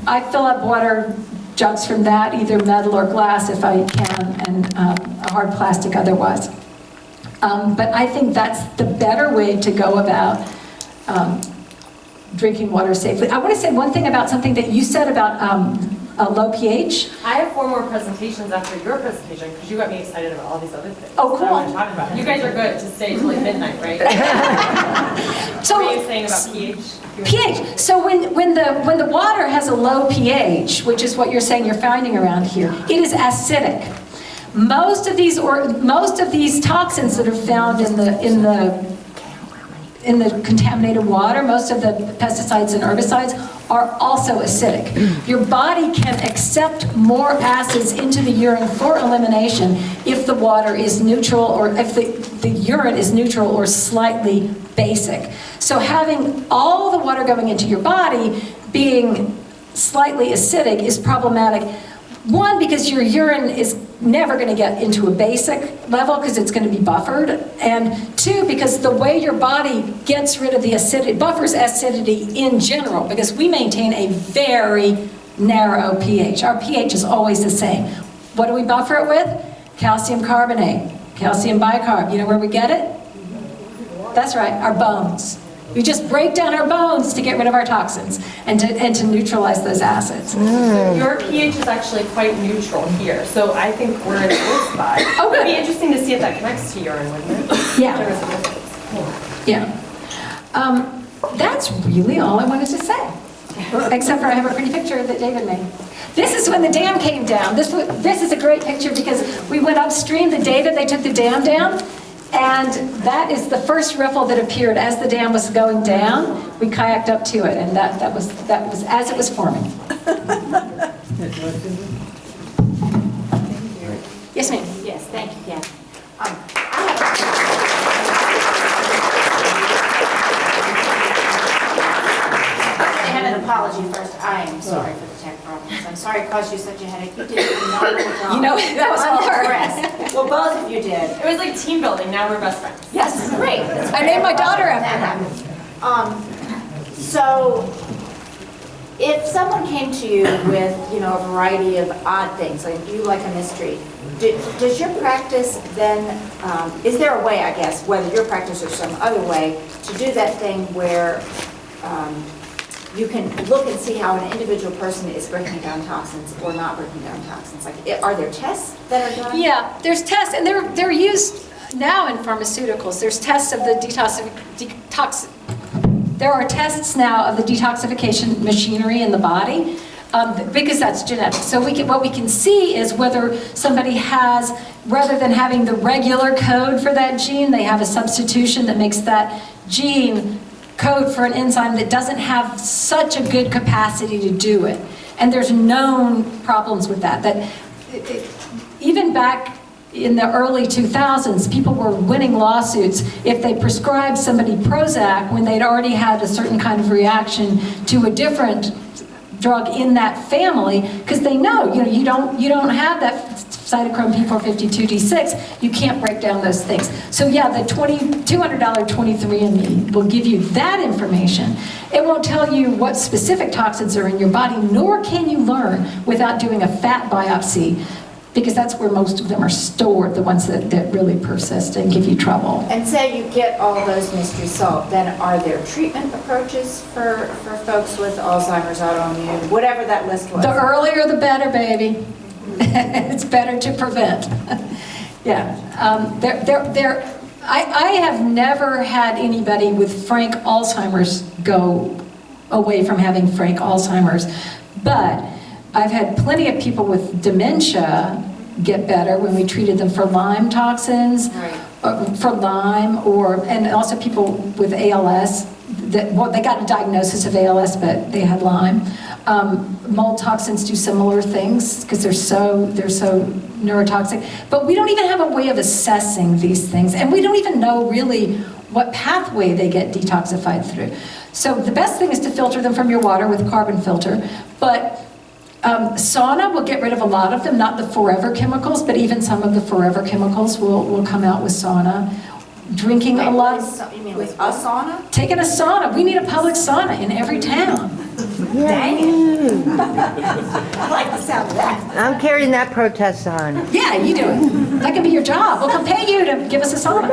I fill up water jugs from that, either metal or glass if I can, and a hard plastic otherwise. But I think that's the better way to go about drinking water safely. I want to say one thing about something that you said about a low pH. I have 4 more presentations after your presentation, because you got me excited about all these other things. Oh, that I want cool. to talk about. You guys are good to stay till like midnight, right? So, what were you saying about pH? pH. So when the water has a low pH, which is what you're saying you're finding around here, it is acidic. Most of these toxins that are found in the contaminated water, most of the pesticides and herbicides are also acidic. Your body can accept more acids into the urine for elimination if the water is neutral, or if the urine is neutral or slightly basic. So having all the water going into your body being slightly acidic is problematic. One, because your urine is never going to get into a basic level because it's going to be buffered. And 2, because the way your body gets rid of the acidity, buffers acidity in general, because we maintain a very narrow pH. Our pH is always the same. What do we buffer it with? Calcium carbonate, calcium bicarb. You know where we get it? That's right, our bones. We just break down our bones to get rid of our toxins and to neutralize those acids. Your pH is actually quite neutral here, so I think we're in a good spot. Oh, good. It'd be interesting to see if that connects to urine, wouldn't it? Yeah. There is a difference. Yeah. That's really all I wanted to say, except for I have a pretty picture that David made. This is when the dam came down. This is a great picture because we went upstream the day that they took the dam down. And that is the first riffle that appeared as the dam was going down. We kayaked up to it, and that was as it was forming. Yes, ma'am. Yes, thank you, Ken. I have an apology first. I am sorry for the tech problems. I'm sorry it caused you such a headache. You did a phenomenal job. You know, that was all her. Well, both of you did. It was like team building, now we're best friends. Yes. Great. I named my daughter after her. So, if someone came to you with, a variety of odd things, like you like a mystery, does your practice then, is there a way, I guess, whether your practice or some other way, to do that thing where you can look and see how an individual person is breaking down toxins or not breaking down toxins? Like, are there tests that are done? Yeah, there's tests, and they're used now in pharmaceuticals. There's tests of the there are tests now of the detoxification machinery in the body, because that's genetic. So what we can see is whether somebody has, rather than having the regular code for that gene, they have a substitution that makes that gene code for an enzyme that doesn't have such a good capacity to do it. And there's known problems with that. Even back in the early 2000s, people were winning lawsuits if they prescribed somebody Prozac when they'd already had a certain kind of reaction to a different drug in that family, because they know, you don't have that cytochrome P452D6, you can't break down those things. So yeah, the $200 23andMe will give you that information. It won't tell you what specific toxins are in your body, nor can you learn without doing a fat biopsy, because that's where most of them are stored, the ones that really persist and give you trouble. And say you get all those mysteries solved, then are there treatment approaches for folks with Alzheimer's, autoimmune, whatever that list was? The earlier the better, baby. It's better to prevent. Yeah. I have never had anybody with frank Alzheimer's go away from having frank Alzheimer's, but I've had plenty of people with dementia get better when we treated them for Lyme toxins, for Lyme, and also people with ALS. They got a diagnosis of ALS, but they had Lyme. Mold toxins do similar things because they're so neurotoxic. But we don't even have a way of assessing these things, and we don't even know really what pathway they get detoxified through. So the best thing is to filter them from your water with a carbon filter, but sauna will get rid of a lot of them, not the forever chemicals, but even some of the forever chemicals will come out with sauna. Drinking a lot of... You mean with a sauna? Taking a sauna. We need a public sauna in every town. Dang it. I like the sound of that. I'm carrying that protest on. Yeah, you do it. That could be your job. We'll come pay you to give us a sauna.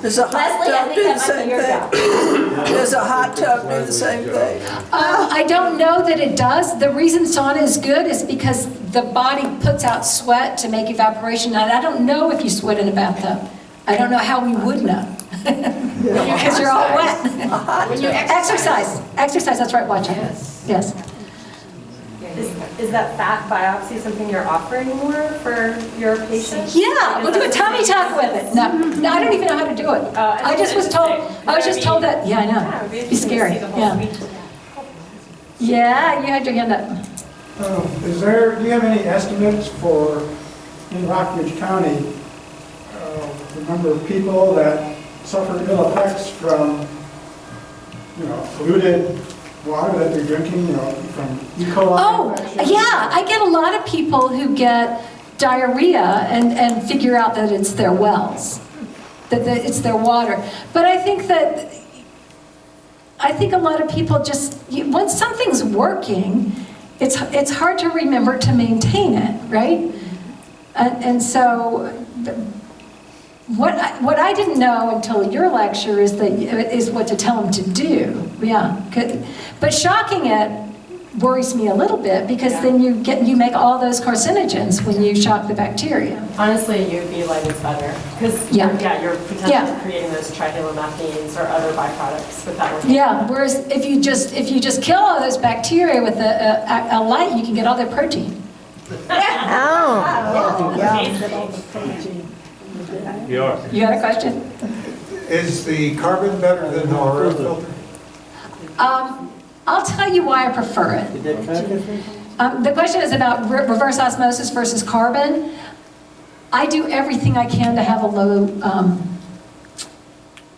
Does a hot Leslie, I tub think do the that might same be your thing? job. Does Does a hot tub do the same thing? I don't know that it does. The reason sauna is good is because the body puts out sweat to make evaporation. And I don't know if you sweat in a bathtub. I don't know how we would know. Because you're all wet. When you Exercise, that's right, watch it. Yes. Is that fat biopsy something you're offering more for your patients? Yeah, we'll do a tummy tuck with it. No, I don't even know how to do it. I just was told that, yeah, I know. It'd be scary, yeah. Yeah, you had your hand up. Do you have any estimates for, in Rockbridge County, the number of people that suffer ill effects from, polluted water that they're drinking, from E. coli? Oh, yeah, I get a lot of people who get diarrhea and figure out that it's their wells, that it's their water. But I think a lot of people just, once something's working, it's hard to remember to maintain it, right? And so what I didn't know until your lecture is what to tell them to do. Yeah, but shocking it worries me a little bit because then you make all those carcinogens when you shock the bacteria. Honestly, UV light is better because you're potentially creating those trihalomethanes or other byproducts with that one. Yeah, whereas if you just kill all those bacteria with a light, you can get all their protein. You had a question? Is the carbon better than the RO filter? I'll tell you why I prefer it. The question is about reverse osmosis versus carbon. I do everything I can to have a low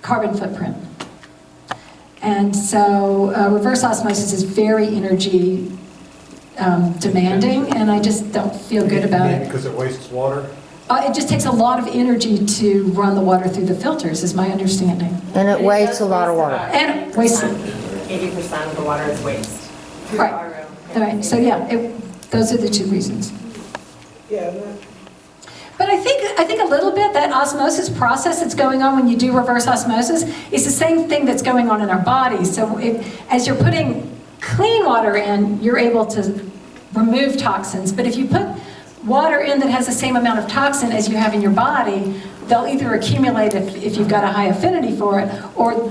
carbon footprint. And so reverse osmosis is very energy demanding, and I just don't feel good about it. Because it wastes water? It just takes a lot of energy to run the water through the filters, is my understanding. And it wastes a lot of water. And wastes 80% of the water is waste. Right. All right. So yeah, those are the two reasons. Yeah. But I think a little bit that osmosis process that's going on when you do reverse osmosis is the same thing that's going on in our bodies. So as you're putting clean water in, you're able to remove toxins. But if you put water in that has the same amount of toxin as you have in your body, they'll either accumulate if you've got a high affinity for it, or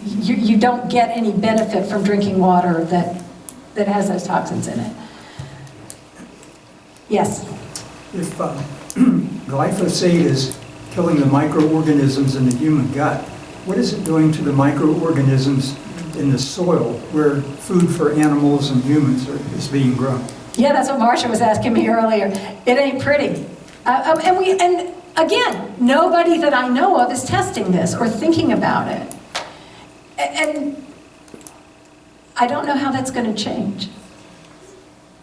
you don't get any benefit from drinking water that has those toxins in it. Yes? If glyphosate is killing the microorganisms in the human gut, what is it doing to the microorganisms in the soil where food for animals and humans is being grown? Yeah, that's what Marcia was asking me earlier. It ain't pretty. And again, nobody that I know of is testing this or thinking about it. And I don't know how that's going to change.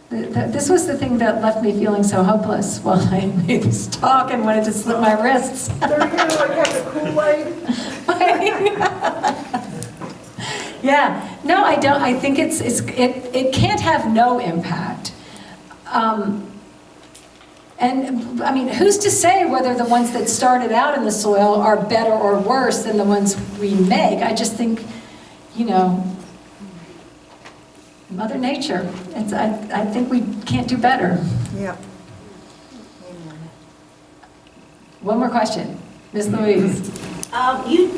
This was the thing that left me feeling so hopeless while I made this talk and wanted to slip my wrists. They're going to have the Kool-Aid. Yeah, no, I don't. I think it can't have no impact. And I mean, who's to say whether the ones that started out in the soil are better or worse than the ones we make? I just think, Mother Nature. I think we can't do better. Yeah. One more question, Ms. Louise. You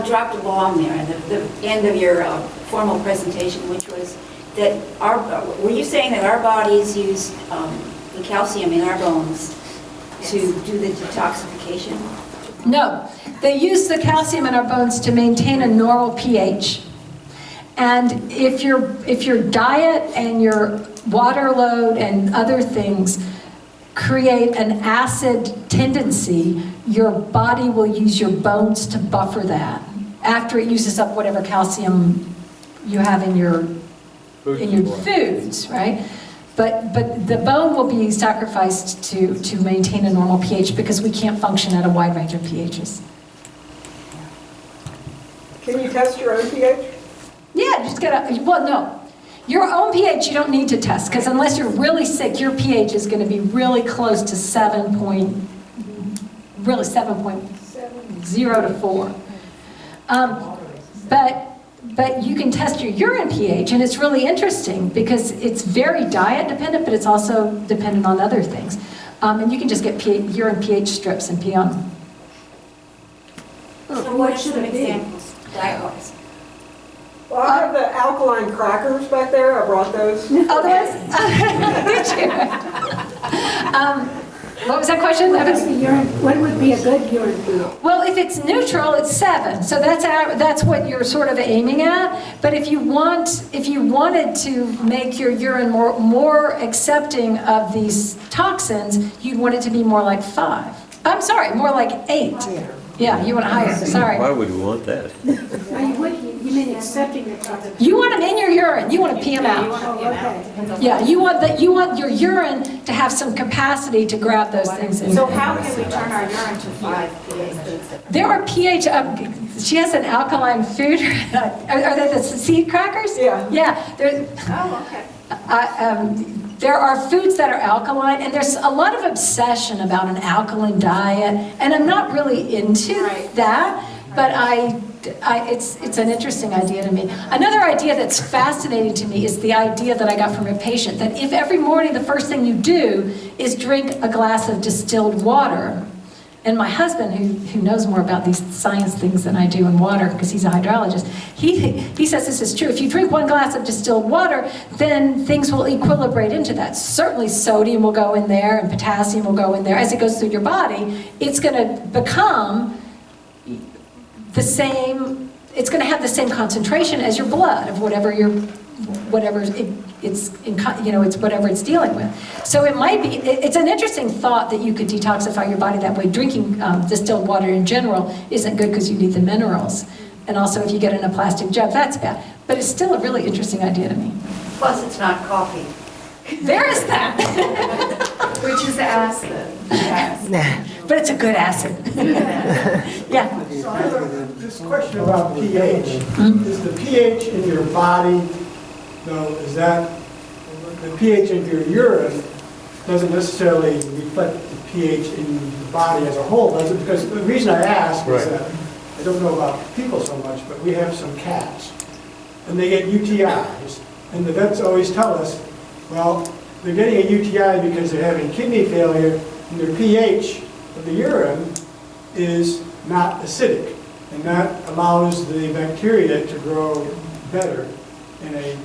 dropped a bomb there at the end of your formal presentation, which was that were you saying that our bodies use the calcium in our bones to do the detoxification? No, they use the calcium in our bones to maintain a normal pH. And if your diet and your water load and other things create an acid tendency, your body will use your bones to buffer that after it uses up whatever calcium you have in your foods, right? But the bone will be sacrificed to maintain a normal pH because we can't function at a wide range of pHs. Can you test your own pH? Yeah, you just gotta, well, no. Your own pH you don't need to test because unless you're really sick, your pH is going to be really close to 7.0 to 4. But but you can test your urine pH, and it's really interesting because it's very diet dependent, but it's also dependent on other things. And you can just get urine pH strips and pee on them. So what should it be? Diet-wise. Well, I have the alkaline crackers back there, I brought those. Otherwise, did you? What was that question? What would be a good urine pH? Well, if it's neutral, it's 7. So that's what you're sort of aiming at. But if you wanted to make your urine more accepting of these toxins, you'd want it to be more like 5. I'm sorry, more like 8. Yeah, you want it higher. Sorry. Why would we want that? You mean accepting the toxin? You want them in your urine. You want to pee them out. Yeah, you want your urine to have some capacity to grab those things in. So how can we turn our urine to 5 pH? There are pH, she has an alkaline food. Are they the seed crackers? Yeah. Yeah. Oh, okay. There are foods that are alkaline, and there's a lot of obsession about an alkaline diet, and I'm not really into that, but it's an interesting idea to me. Another idea that's fascinating to me is the idea that I got from a patient, that if every morning the first thing you do is drink a glass of distilled water, and my husband, who knows more about these science things than I do in water, because he's a hydrologist, he says this is true. If you drink 1 glass of distilled water, then things will equilibrate into that. Certainly sodium will go in there and potassium will go in there. As it goes through your body, it's going to become the same, it's going to have the same concentration as your blood of whatever it's dealing with. So it might be, it's an interesting thought that you could detoxify your body that way. Drinking distilled water in general isn't good because you need the minerals. And also if you get in a plastic jug, that's bad. But it's still a really interesting idea to me. Plus, it's not coffee. There is that. Which is acid. Yes. But it's a good acid. Yeah. So I have this question about pH. Is the pH in your body, though, is that the pH in your urine doesn't necessarily reflect the pH in the body as a whole, does it? Because the reason I ask is that I don't know about people so much, but we have some cats, and they get UTIs, and the vets always tell us, well, they're getting a UTI because they're having kidney failure, and their pH of the urine is not acidic, and that allows the bacteria to grow better in a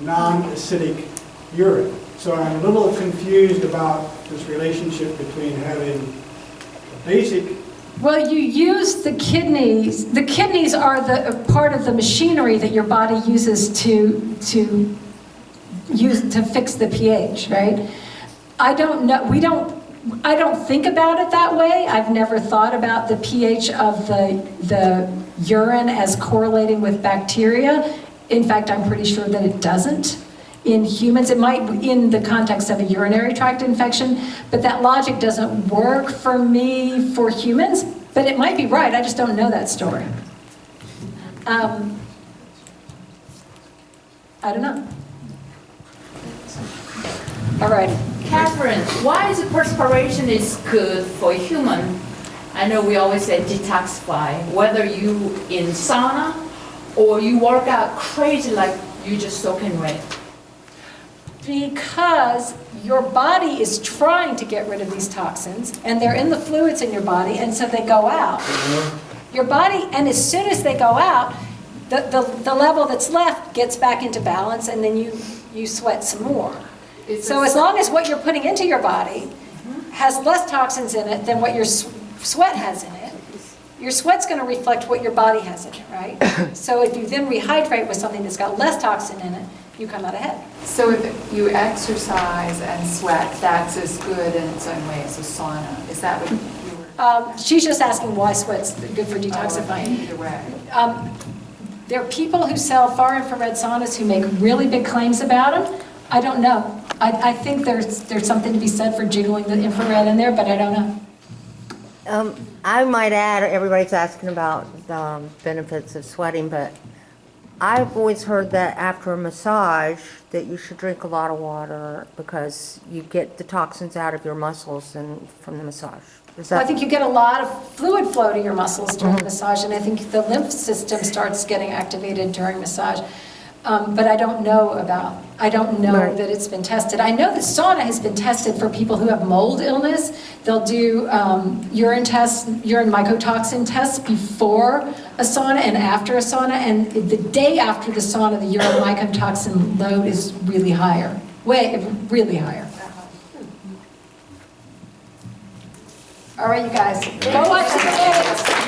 non-acidic urine. So I'm a little confused about this relationship between having a basic. Well, you use the kidneys. The kidneys are the part of the machinery that your body uses to fix the pH, right? I don't know. I don't think about it that way. I've never thought about the pH of the urine as correlating with bacteria. In fact, I'm pretty sure that it doesn't. In humans, it might in the context of a urinary tract infection, but that logic doesn't work for me for humans, but it might be right. I just don't know that story. I don't know. All right. Catherine, why is perspiration is good for human? I know we always say detoxify, whether you in sauna or you work out crazy like you just soaking wet. Because your body is trying to get rid of these toxins, and they're in the fluids in your body, and so they go out. Your body, and as soon as they go out, the level that's left gets back into balance, and then you sweat some more. So as long as what you're putting into your body has less toxins in it than what your sweat has in it, your sweat's going to reflect what your body has in it, right? So if you then rehydrate with something that's got less toxin in it, you come out ahead. So if you exercise and sweat, that's as good in its own way as a sauna. Is that what you were? She's just asking why sweat's good for detoxifying. Either way. There are people who sell far infrared saunas who make really big claims about them. I don't know. I think there's something to be said for jiggling the infrared in there, but I don't know. I might add, everybody's asking about the benefits of sweating, but I've always heard that after a massage that you should drink a lot of water because you get the toxins out of your muscles and from the massage. Is Well, I that, think you get a lot of fluid flow to your muscles during massage, and I think the lymph system starts getting activated during massage. But I don't know Right. that it's been tested. I know that sauna has been tested for people who have mold illness. They'll do urine mycotoxin tests before a sauna and after a sauna, and the day after the sauna, the urine mycotoxin load is really higher, really higher. All right, you guys, go watch the videos.